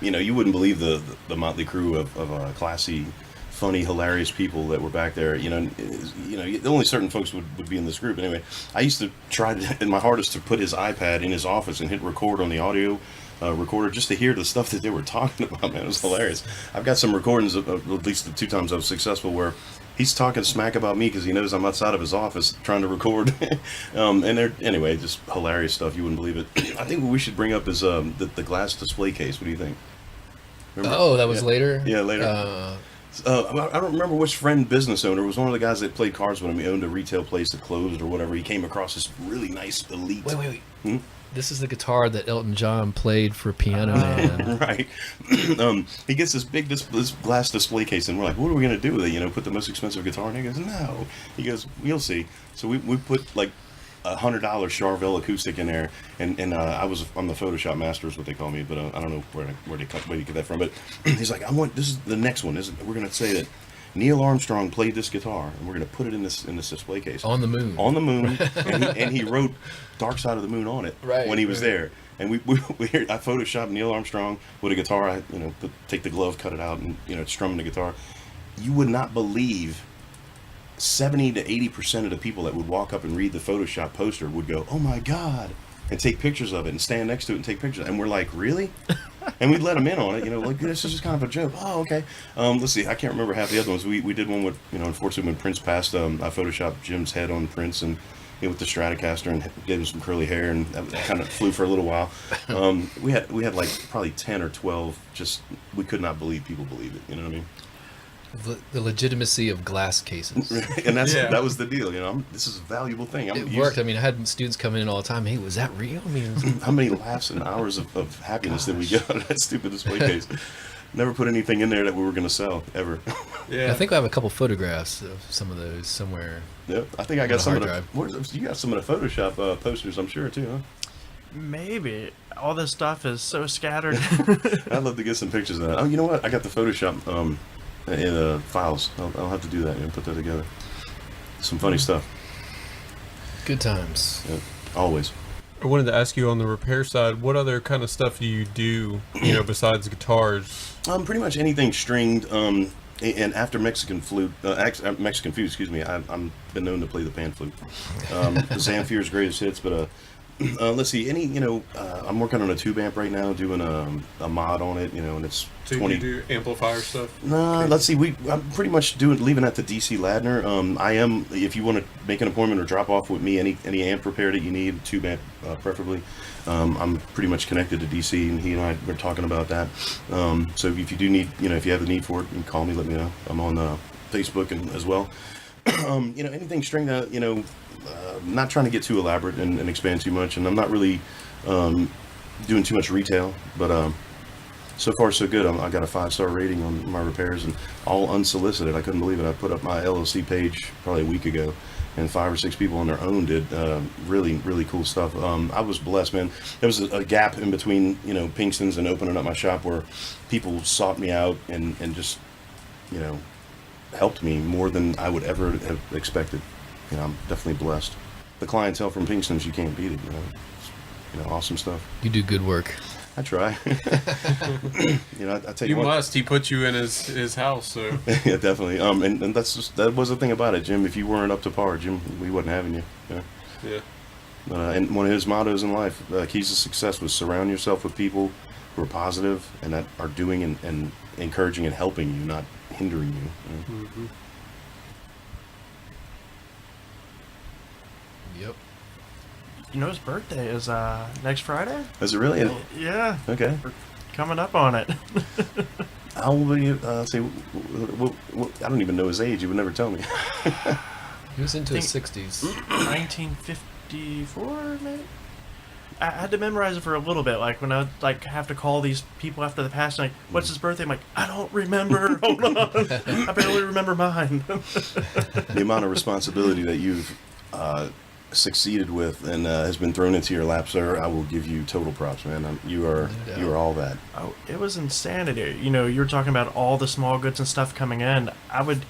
You wouldn't believe the motley crew of classy, funny, hilarious people that were back there. Only certain folks would be in this group. Anyway, I used to try in my hardest to put his iPad in his office and hit record on the audio recorder just to hear the stuff that they were talking about. Man, it was hilarious. I've got some recordings of at least the 2 times I was successful where he's talking smack about me because he knows I'm outside of his office trying to record. Anyway, just hilarious stuff. You wouldn't believe it. I think what we should bring up is the glass display case. What do you think? Remember? Oh, that was later? Yeah, later. I don't remember which friend business owner. It was one of the guys that played cards with him. He owned a retail place that closed or whatever. He came across this really nice elite. Wait. Hmm? This is the guitar that Elton John played for Piano Man. Right. He gets this big this glass display case, and we're like, what are we going to do with it? Put the most expensive guitar in? He goes, no. He goes, you'll see. So we put like $100 Charvel acoustic in there, and I'm the Photoshop master is what they call me, but I don't know where you get that from. But he's like, this is the next one. We're going to say that Neil Armstrong played this guitar, and we're going to put it in this display case On the moon. On the moon, and he wrote "Dark Side of the Moon" on it when he was there. And I photoshopped Neil Armstrong with a guitar. I take the glove, cut it out, and strumming the guitar. You would not believe 70 to 80% of the people that would walk up and read the Photoshop poster would go, "Oh my God," and take pictures of it and stand next to it and take pictures. And we're like, really? And we'd let them in on it, like, this is just kind of a joke. Oh, okay. Let's see. I can't remember half the other ones. We did one with, unfortunately when Prince passed, I photoshopped Jim's head on Prince and with the Stratocaster and gave him some curly hair, and that kind of flew for a little while. We had like probably 10 or 12. Just we could not believe people believe it. You know what I mean? The legitimacy of glass cases. And that was the deal. This is a valuable thing. It worked. I had students come in all the time. Hey, was that real? How many laughs and hours of happiness did we get out of that stupid display case? Never put anything in there that we were going to sell ever. Yeah, I think I have a couple photographs of some of those somewhere. Yep, I think I got some of drive. You got some of the Photoshop posters, I'm sure too, huh? Maybe. All this stuff is so scattered. I'd love to get some pictures of that. Oh, you know what? I got the Photoshop in files. I'll have to do that and put that together. Some funny stuff. Good times. Yeah, always. I wanted to ask you on the repair side, what other kind of stuff do you do, besides guitars? Pretty much anything stringed. And after Mexican flute, excuse me, I've been known to play the pan flute. Zamfir's greatest hits, but Let's see. I'm working on a tube amp right now, doing a mod on it. And it's So 20. you do amplifier stuff? No, let's see. I'm pretty much leaving at the DC Ladner. I am. If you want to make an appointment or drop off with me, any amp repair that you need, tube amp preferably. I'm pretty much connected to DC, and he and I were talking about that. So if you do need, if you have the need for it, you can call me. Let me know. I'm on Facebook and as well. Anything string that not trying to get too elaborate and expand too much, and I'm not really doing too much retail, but so far so good. I got a 5-star rating on my repairs, and all unsolicited. I couldn't believe it. I put up my LLC page probably a week ago, and 5 or 6 people on their own did really, really cool stuff. I was blessed, man. There was a gap in between, Pinkston's and opening up my shop where people sought me out and just, helped me more than I would ever have expected. I'm definitely blessed. The clientele from Pinkston's, you can't beat it. It's, awesome stuff. You do good work. I try. I tell you You what. must. He put you in his house, so. Yeah, definitely. And that was the thing about it, Jim. If you weren't up to par, Jim, we wasn't having you. Yeah. And one of his mottos in life, keys to success, was surround yourself with people who are positive and that are doing and encouraging and helping you, not hindering you. Mm-hmm. Yep. His birthday is next Friday. Is it really? Yeah, Okay. we're coming up on it. How old are you? I don't even know his age. You would never tell me. He was into his 60s. 1954, maybe. I had to memorize it for a little bit, like when I have to call these people after the past, like, what's his birthday? I'm like, I don't remember. Hold on, I barely remember mine. The amount of responsibility that you've succeeded with and has been thrown into your lap, sir, I will give you total props, man. You are all that. Oh, it was insanity. You were talking about all the small goods and stuff coming in. I would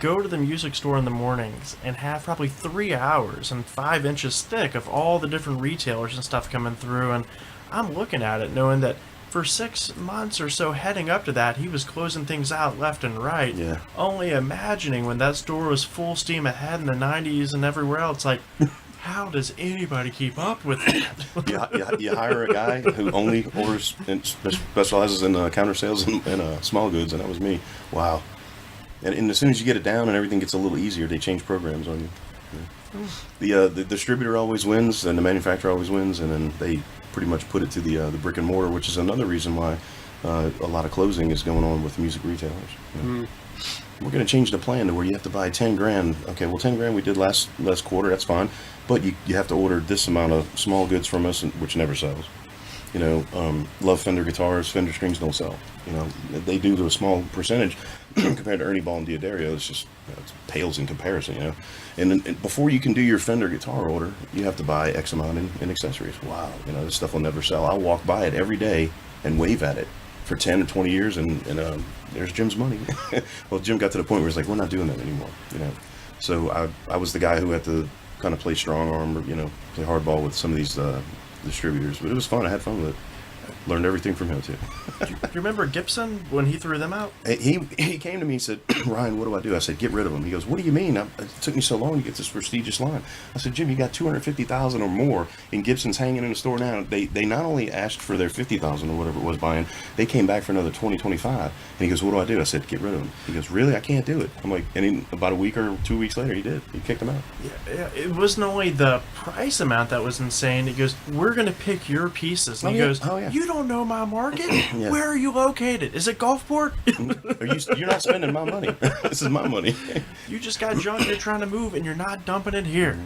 go to the music store in the mornings and have probably 3 hours and 5 inches thick of all the different retailers and stuff coming through, and I'm looking at it knowing that for 6 months or so heading up to that, he was closing things out left and right. Yeah. Only imagining when that store was full steam ahead in the 90s and everywhere else, like, how does anybody keep up with that? You hire a guy who only orders and specializes in counter sales and small goods, and that was me. Wow. And as soon as you get it down and everything gets a little easier, they change programs on you. Yeah. The distributor always wins, and the manufacturer always wins, and then they pretty much put it to the brick and mortar, which is another reason why a lot of closing is going on with music retailers. We're going to change the plan to where you have to buy 10 grand. Okay, well, 10 grand we did last quarter, that's fine. But you have to order this amount of small goods from us, which never sells. Love Fender guitars, Fender strings don't sell. They do to a small percentage compared to Ernie Ball and Diodario. It's just, it pales in comparison, And before you can do your Fender guitar order, you have to buy X amount in accessories. Wow, this stuff will never sell. I'll walk by it every day and wave at it for 10 or 20 years, and there's Jim's money. Well, Jim got to the point where he's like, we're not doing that anymore, So I was the guy who had to kind of play strong arm, or, play hardball with some of these distributors. But it was fun. I had fun with it. Learned everything from him too. Do you remember Gibson when he threw them out? He came to me and said, Ryan, what do I do? I said, get rid of them. He goes, what do you mean? It took me so long to get this prestigious line. I said, Jim, you got 250,000 or more in Gibsons hanging in the store now. They not only asked for their 50,000 or whatever it was buying, they came back for another 20, 25. And he goes, what do I do? I said, get rid of them. He goes, really? I can't do it. I'm like, and about a week or 2 weeks later, he did. He kicked them out. Yeah, it wasn't only the price amount that was insane. He goes, we're going to pick your pieces. And he goes, you don't know my market? Yeah. Where are you located? Is it Gulfport? You're not spending my money. This is my money. You just got junk you're trying to move, and you're not dumping it here.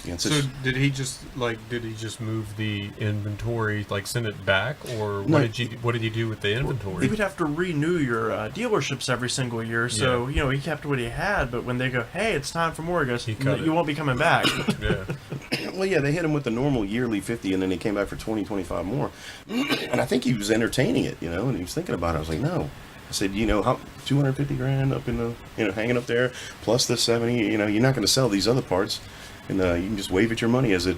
Yeah, So did he just move the inventory, send it back, or what did he do with the inventory? He would have to renew your dealerships every single year. So he kept what he had, but when they go, hey, it's time for more, he goes, you won't be coming back. Yeah. Well, yeah, they hit him with the normal yearly 50, and then they came back for 20, 25 more. And I think he was entertaining it, and he was thinking about it. I was like, no. I said, how 250 grand up in the, hanging up there, plus the 70, you're not going to sell these other parts. And you can just wave at your money as it,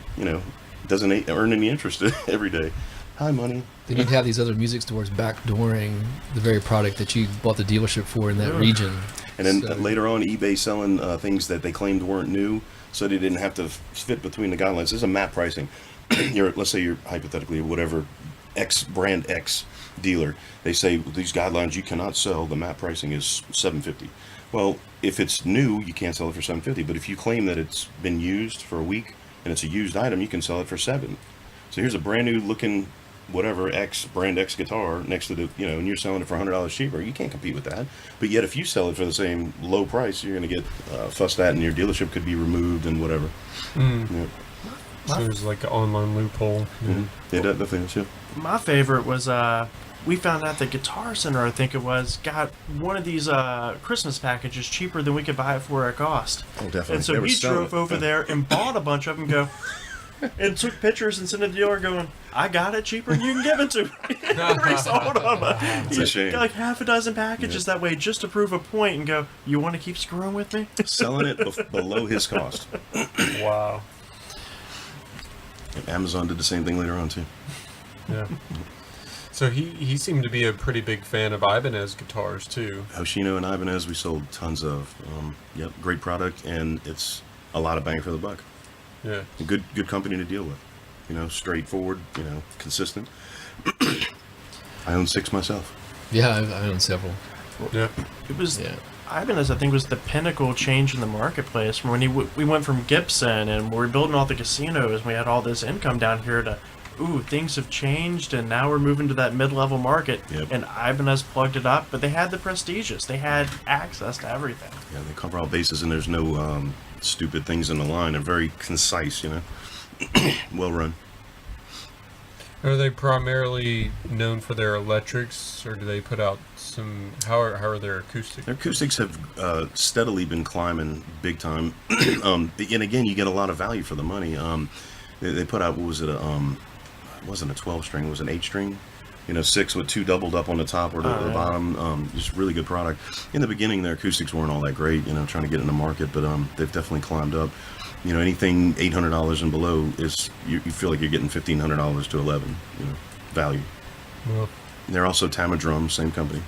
doesn't earn any interest every day. Hi, money. Then you'd have these other music stores backdooring the very product that you bought the dealership for in that region. And then So- later on, eBay selling things that they claimed weren't new, so they didn't have to fit between the guidelines. This is a map pricing. Let's say you're hypothetically whatever X brand X dealer. They say these guidelines you cannot sell. The map pricing is $750. Well, if it's new, you can't sell it for $750. But if you claim that it's been used for a week and it's a used item, you can sell it for $7. So here's a brand new looking whatever X brand X guitar next to the, and you're selling it for $100 cheaper. You can't compete with that. But yet if you sell it for the same low price, you're going to get fussed at, and your dealership could be removed and whatever. Yeah. So there's like an online loophole. Mm-hmm. Yeah, that definitely is. Yeah. My favorite was we found out that Guitar Center, I think it was, got one of these Christmas packages cheaper than we could buy it for at cost. Oh, definitely. And so They were we selling drove it. over there and bought a bunch of them. And took pictures and sent it to the dealer going, I got it cheaper and you can give it to me. Resold them. It's a shame. Got like half a dozen packages that way just to prove a point and go, you want to keep screwing with me? Selling it below his cost. Wow. And Amazon did the same thing later on too. Yeah. So he seemed to be a pretty big fan of Ibanez guitars too. Hoshino and Ibanez, we sold tons of. Yep, great product, and it's a lot of bang for the buck. Yeah. A good company to deal with. Straightforward. Consistent. I own 6 myself. Yeah, I own several. Yeah. It was, Yeah. Ibanez, I think, was the pinnacle change in the marketplace. From when we went from Gibson and we were building all the casinos, and we had all this income down here to, things have changed, and now we're moving to that mid-level market. Yep. And Ibanez plugged it up, but they had the prestigious. They had access to everything. Yeah, they cover all bases, and there's no stupid things in the line. They're very concise, well run. Are they primarily known for their electrics, or do they put out some? How are their acoustics? Their acoustics have steadily been climbing big time, and again, you get a lot of value for the money. They put out, what was it? It wasn't a 12-string; it was an 8-string. 6 with 2 doubled up on the top or the bottom. Just really good product. In the beginning, their acoustics weren't all that great. Trying to get in the market, but they've definitely climbed up. Anything $800 and below is you feel like you're getting $1,500 to $11. Value. Well, They're also Tama Drums, same company.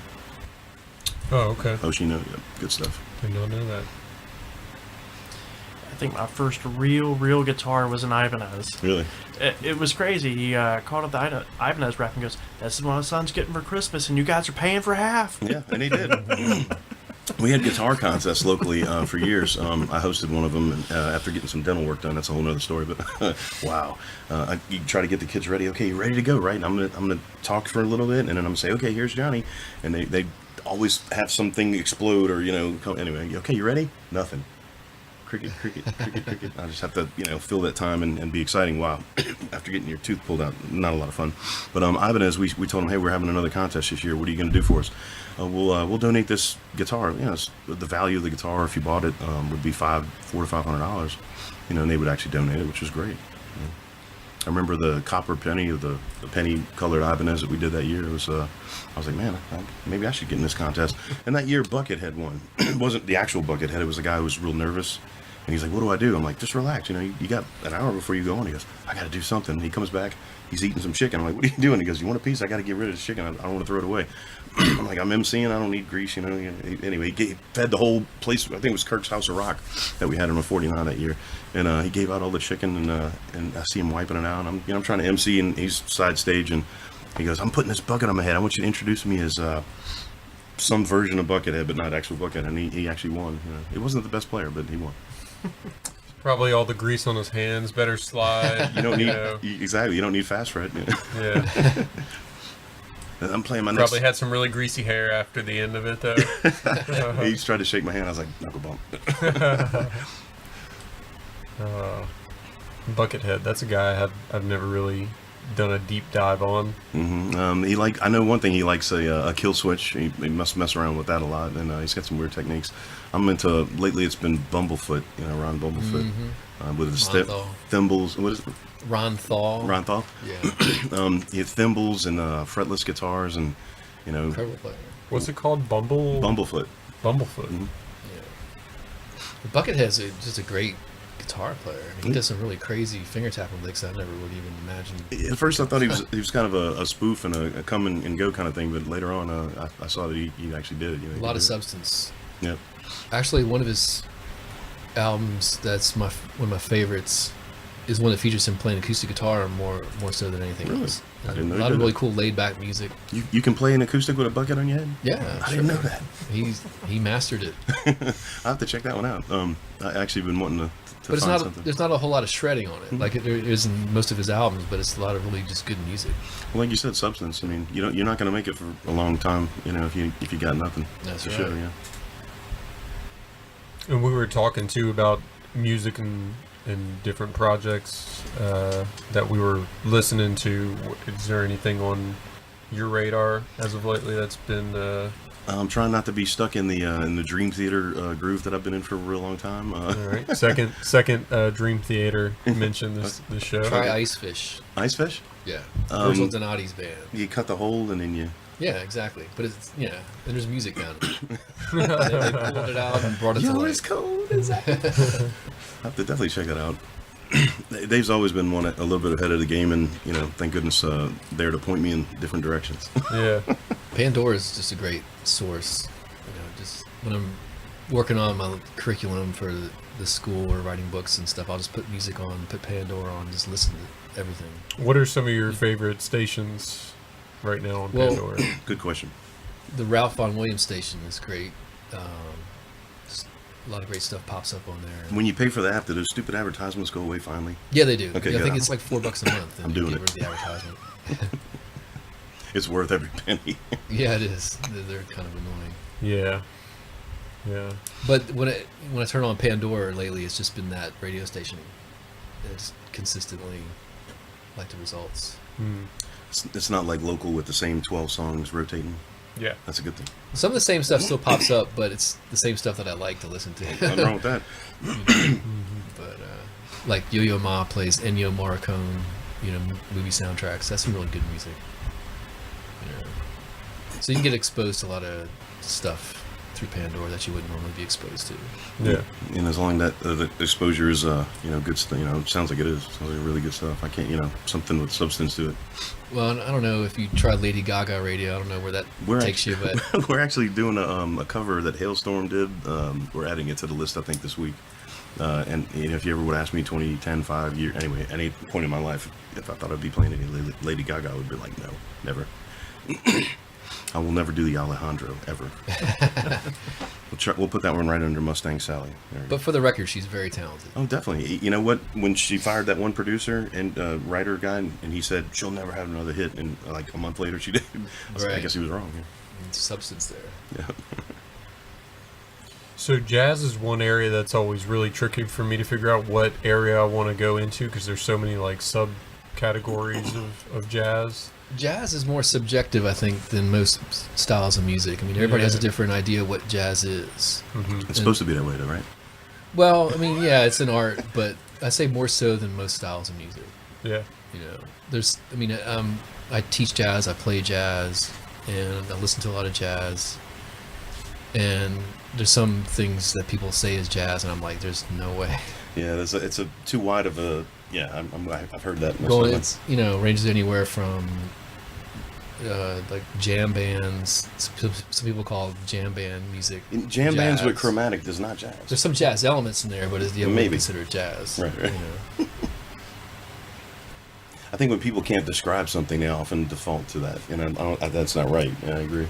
oh, okay. Hoshino, yeah, good stuff. Did not know that. I think my first real guitar was an Ibanez. Really? It was crazy. He called up the Ibanez rep and goes, "This is what my son's getting for Christmas, and you guys are paying for half." Yeah, and they did. We had guitar contests locally for years. I hosted one of them after getting some dental work done. That's a whole nother story. But wow, you try to get the kids ready. Okay, you ready to go, right? And I'm gonna talk for a little bit, and then I'm gonna say, okay, here's Johnny, and they always have something explode or anyway. Okay, you ready? Nothing. Cricket. I just have to, fill that time and be exciting. Wow. After getting your tooth pulled out, not a lot of fun. But Ibanez, we told him, hey, we're having another contest this year. What are you going to do for us? We'll donate this guitar. The value of the guitar, if you bought it, would be $400 to $500. And they would actually donate it, which was great. I remember the copper penny of the penny colored Ibanez that we did that year. It was, I was like, man, maybe I should get in this contest. And that year, Buckethead won. It wasn't the actual Buckethead. It was a guy who was real nervous. And he's like, what do I do? I'm like, just relax. You got an hour before you go on. He goes, I got to do something. And he comes back. He's eating some chicken. I'm like, what are you doing? He goes, you want a piece? I got to get rid of this chicken. I don't want to throw it away. I'm like, I'm emceeing. I don't need grease. Anyway, he fed the whole place. I think it was Kirk's House of Rock that we had on a 49 that year. And he gave out all the chicken, and I see him wiping it out. And I'm trying to MC, and he's side stage, and he goes, I'm putting this bucket on my head. I want you to introduce me as some version of Buckethead, but not actual Buckethead. And he actually won. He wasn't the best player, but he won. Probably all the grease on his hands, better slide. You don't need exactly. You don't need fast Fred. Yeah. I'm playing my Probably had some really greasy hair after the end of it, though. He tried to shake my hand. I was like, knuckle bump. Buckethead. That's a guy I've never really done a deep dive on. Mm-hmm. I know one thing. He likes a kill switch. He must mess around with that a lot, and he's got some weird techniques. I'm into lately. It's been Bumblefoot. Ron Bumblefoot with his thimbles. What is it? Ron Thaw. Ron Thaw. Yeah. He had thimbles and fretless guitars, and Incredible player. What's it called? Bumblefoot. Bumblefoot. Mm-hmm. Yeah. Buckethead's just a great guitar player. I mean, he does some really crazy finger tapping licks I never would even imagine. At first, I thought he was kind of a spoof and a come and go kind of thing, but later on, I saw that he actually did it. A lot of substance. Yep. Actually, one of his albums that's one of my favorites is one that features him playing acoustic guitar more so than anything Really? else. I didn't know A you lot did of really that. cool laid back music. You can play an acoustic with a bucket on your head? Yeah, I didn't know that. He mastered it. I have to check that one out. I actually been wanting to But it's find not. something. There's not a whole lot of shredding on it, like there is in most of his albums. But it's a lot of really just good music. Well, like you said, substance. I mean, you're not going to make it for a long time, if you got nothing. That's for right. sure, yeah. And we were talking too about music and different projects that we were listening to. Is there anything on your radar as of lately that's been? I'm trying not to be stuck in the Dream Theater groove that I've been in for a real long time. All right, second Dream Theater mentioned this show. Try Icefish. Icefish? Yeah, Virgil Donati's band. You cut the hole and then you. Yeah, exactly. But it's and there's music down it. They pulled it out and brought it to Yo, life. it's cold. I have to definitely check it out. Dave's always been a little bit ahead of the game, and thank goodness there to point me in different directions. Yeah. Pandora is just a great source. Just when I'm working on my curriculum for the school or writing books and stuff, I'll just put music on, put Pandora on, just listen to everything. What are some of your favorite stations right now on Pandora? Good question. The Ralph Vaughan Williams station is great. Just a lot of great stuff pops up on there. When you pay for the app, do those stupid advertisements go away finally? Yeah, they do. Okay, I good. think it's like $4 a month. And I'm you doing get it. rid of the advertisement. It's worth every penny. Yeah, it is. They're kind of annoying. Yeah. Yeah. But when I turn on Pandora lately, it's just been that radio station. It's consistently like the results. Mm. It's not like local with the same 12 songs rotating. Yeah. That's a good thing. Some of the same stuff still pops up, but it's the same stuff that I like to listen to. Nothing wrong with that. But like Yo-Yo Ma plays Ennio Morricone, movie soundtracks. That's some really good music. So you can get exposed to a lot of stuff through Pandora that you wouldn't normally be exposed to. Yeah. And as long as that the exposure is good stuff, it sounds like it is. Sounds like really good stuff. I can't, something with substance to it. Well, I don't know if you tried Lady Gaga radio. I don't know where that takes you, but we're actually doing a cover that Hailstorm did. We're adding it to the list, I think, this week. And if you ever would ask me 20, 10, 5 years, anyway, any point in my life, if I thought I'd be playing any Lady Gaga, I would be like, no, never. I will never do the Alejandro ever. We'll put that one right under Mustang Sally. But for the record, she's very talented. Oh, definitely. You know what? When she fired that one producer and writer guy, and he said she'll never have another hit, and like a month later she did. So I Right. guess he was wrong. There's substance there. Yeah. So jazz is one area that's always really tricky for me to figure out what area I want to go into because there's so many like subcategories of jazz. Jazz is more subjective, I think, than most styles of music. I mean, everybody has a Yeah. different idea what jazz is. Mm-hmm. It's supposed to be that way, though, right? Well, I mean, yeah, it's an art, but I say more so than most styles of music. Yeah. I teach jazz, I play jazz, and I listen to a lot of jazz. And there's some things that people say is jazz, and I'm like, there's no way. Yeah, it's a too wide of a. Yeah, I've heard that. It's ranges anywhere from like jam bands. Some people call jam band music. Jam bands with jazz. chromatic does not jazz. There's some jazz elements in there, but it's Maybe. considered jazz. Right. I think when people can't describe something, they often default to that, and that's not right. Yeah, I agree.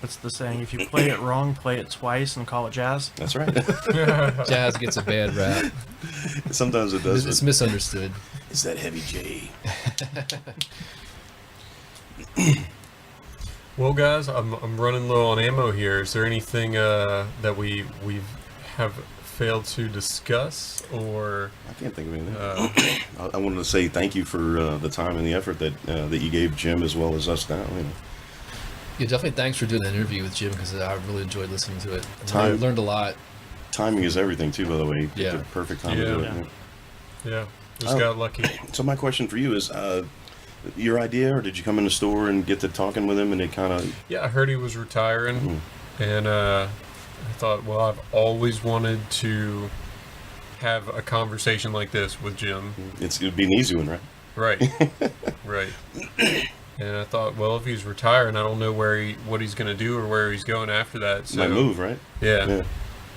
What's the saying? If you play it wrong, play it twice and call it jazz. That's right. Jazz gets a bad rap. Sometimes it does. It's misunderstood. It's that heavy J. Well, guys, I'm running low on ammo here. Is there anything that we have failed to discuss, or I can't think of anything. I wanted to say thank you for the time and the effort that you gave Jim as well as us now. Yeah, definitely thanks for doing that interview with Jim, because I really enjoyed listening to it. Time- I learned a lot. Timing is everything too, by the way. You picked Yeah. the perfect time to do it. Yeah. yeah, just Oh. got lucky? So my question for you is, your idea, or did you come in the store and get to talking with him, and it kind of? Yeah, I heard he was retiring, and I thought, well, I've always wanted to have a conversation like this with Jim. It would be an easy one, right? Right, right. And I thought, well, if he's retiring, I don't know what he's going to do or where he's going after that. So, Might move, right? Yeah.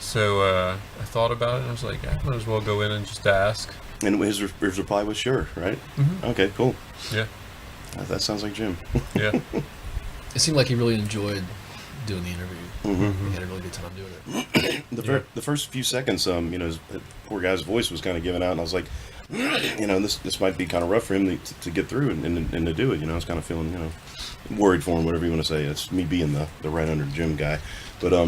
So I thought about it, and I was like, I might as well go in and just ask. And his reply was sure, right? Mm-hmm. Okay, cool. Yeah. That sounds like Jim. Yeah. It seemed like he really enjoyed doing the interview. Mm-hmm. He had a really good time doing it. The first few seconds, his poor guy's voice was kind of giving out, and I was like, this might be kind of rough for him to get through and to do it. I was kind of feeling, worried for him, whatever you want to say. It's me being the right under Jim guy. But, a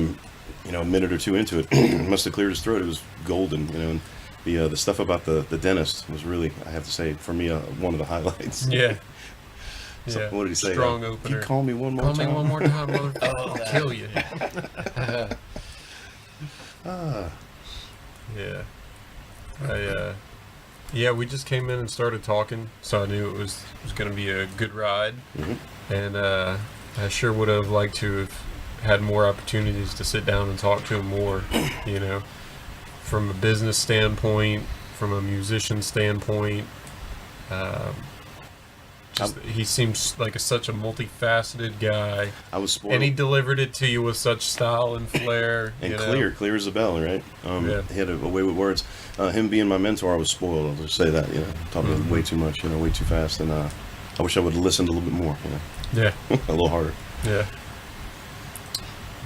minute or two into it, it must have cleared his throat. It was golden, and the stuff about the dentist was really, I have to say, for me, one of the highlights. Yeah. So, Yeah. what did he say? Strong opener. You call me one more Call time. me one more time, motherfucker. I'll kill you. Yeah. We just came in and started talking, so I knew it was going to be a good ride. Mm-hmm. And I sure would have liked to have had more opportunities to sit down and talk to him more, from a business standpoint, from a musician standpoint. He seems like such a multifaceted guy. I was spoiled. And he delivered it to you with such style and flair. And clear as a bell, right? He had a way with words. Him being my mentor, I was spoiled. I'll just say that, talking way too much, way too fast. And I wish I would have listened a little bit more, Yeah. a little harder. Yeah.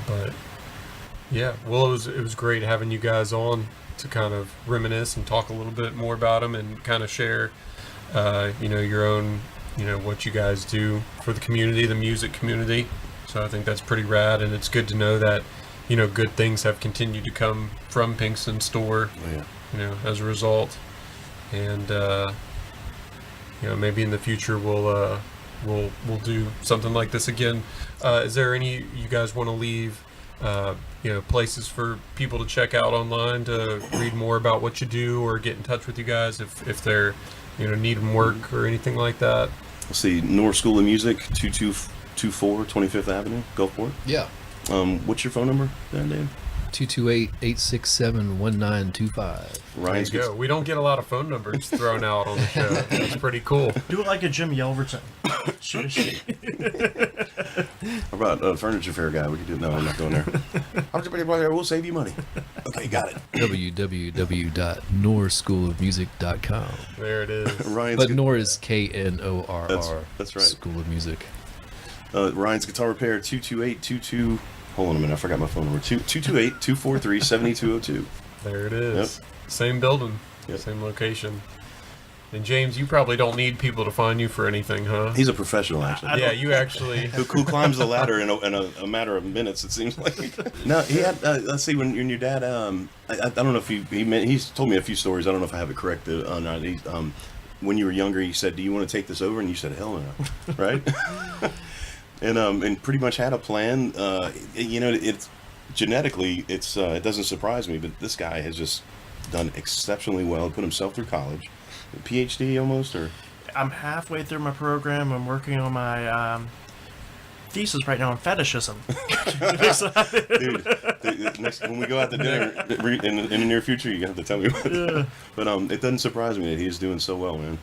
But, yeah. Well, it was great having you guys on to kind of reminisce and talk a little bit more about him and kind of share, your own, what you guys do for the community, the music community. So I think that's pretty rad, and it's good to know that, good things have continued to come from Pinkston store, as a result. And, maybe in the future we'll do something like this again. Is there any you guys want to leave, places for people to check out online to read more about what you do or get in touch with you guys if they're, needing work or anything like that? Let's see, Knorr School of Music, 2224 25th Avenue, Gulfport. Yeah. What's your phone number there, Dave? 228-867-1925. Ryan's There you go. We don't get a lot of phone numbers thrown out on the show. That's pretty cool. Do it like a Jim Yelverton. How about a furniture fair guy? We could do. No, I'm not going there. We'll save you money. Okay, got it. www.knorrschoolofmusic.com. There it is. But Knorr is Knorr. That's right. School of Music. Ryan's Guitar Repair, 228-22. Hold on a minute, I forgot my phone number. 228-243-7202. There it is. Yep. Same building, same location. And James, you probably don't need people to find you for anything, huh? He's a professional, actually. Yeah, you actually... who climbs the ladder in a matter of minutes, it seems like. No, he had, let's see, when your dad, I don't know if he's told me a few stories, I don't know if I have it corrected or not. When you were younger, he said, do you want to take this over? And you said, hell no, right? And pretty much had a plan. It's genetically, it doesn't surprise me, but this guy has just done exceptionally well, put himself through college. PhD almost, or? I'm halfway through my program. I'm working on my thesis right now on fetishism. Dude, when we go out to dinner in the near future, you have to tell me about it. But it doesn't surprise me that he's doing so well, man.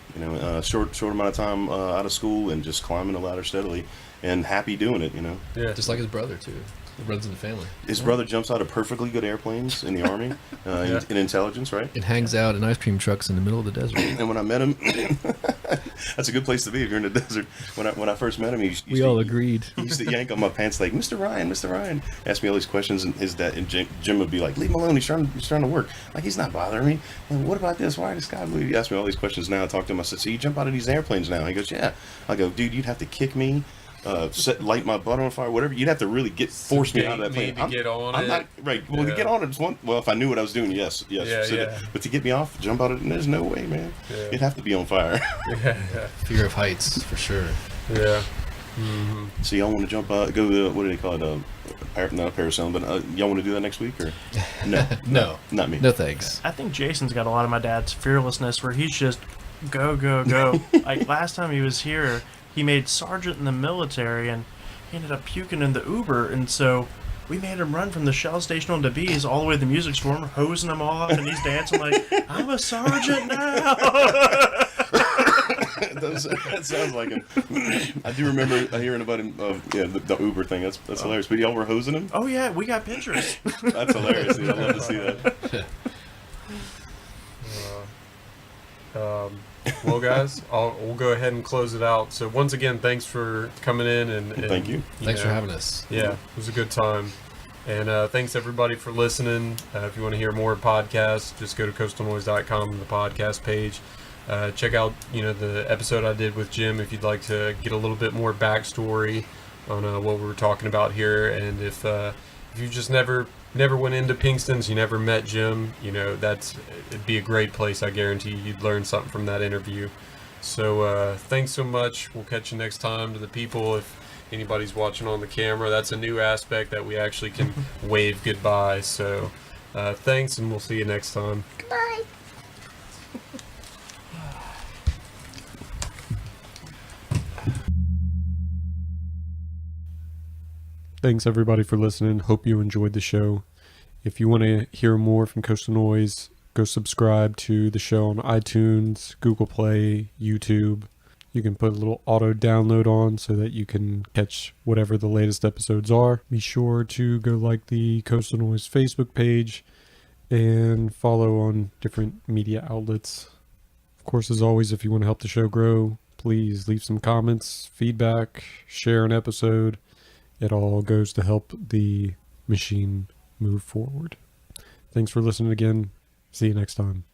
Short amount of time out of school and just climbing the ladder steadily and happy doing it. Yeah, just like his brother too. It runs in the family. His brother jumps out of perfectly good airplanes in the Army, in intelligence, right? It hangs out in ice cream trucks in the middle of the desert. And when I met him, that's a good place to be if you're in the desert. When I first met him, we all agreed. He used to yank on my pants like, Mr. Ryan, ask me all these questions, and his dad and Jim would be like, leave him alone. He's trying to work. Like, he's not bothering me. And what about this? Why did sky blue? He asked me all these questions. Now I talk to him. I said, so you jump out of these airplanes now? He goes, yeah. I go, dude, you'd have to kick me. Light my butt on fire, whatever. You'd have to really force me out of that plane. Get on I'm it. not right. Well, to get on it is one. Well, if I knew what I was doing, yes. But to get me off, jump out of it, there's no way, man. Yeah. You'd have to be on fire. Fear of heights, for sure. Yeah. Mm-hmm. So y'all want to jump? Go to what do they call it? Not a parasailing, but y'all want to do that next week or no? No, not me. No thanks. I think Jason's got a lot of my dad's fearlessness, where he's just go. Like last time he was here, he made sergeant in the military, and he ended up puking in the Uber, and so we made him run from the Shell station on DeVee's all the way to the music store, hosing him off, and he's dancing like, I'm a sergeant now. That sounds like him. I do remember hearing about him. The Uber thing. That's hilarious. But y'all were hosing him. Oh yeah, we got pictures. That's hilarious. Dude. I love to see that. Well, guys, we'll go ahead and close it out. So once again, thanks for coming in and Thank you. Thanks for having us. Yeah, it was a good time. And thanks everybody for listening. If you want to hear more podcasts, just go to coastalnoise.com on the podcast page. Check out the episode I did with Jim if you'd like to get a little bit more backstory on what we were talking about here. And if you just never went into Pinkston's, you never met Jim, it'd be a great place. I guarantee you'd learn something from that interview. So thanks so much. We'll catch you next time. To the people, if anybody's watching on the camera, that's a new aspect that we actually can wave goodbye. So thanks, and we'll see you next time. Goodbye. Thanks everybody for listening. Hope you enjoyed the show. If you want to hear more from Coastal Noise, go subscribe to the show on iTunes, Google Play, YouTube. You can put a little auto download on so that you can catch whatever the latest episodes are. Be sure to go like the Coastal Noise Facebook page and follow on different media outlets. Of course, as always, if you want to help the show grow, please leave some comments, feedback, share an episode. It all goes to help the machine move forward. Thanks for listening again. See you next time.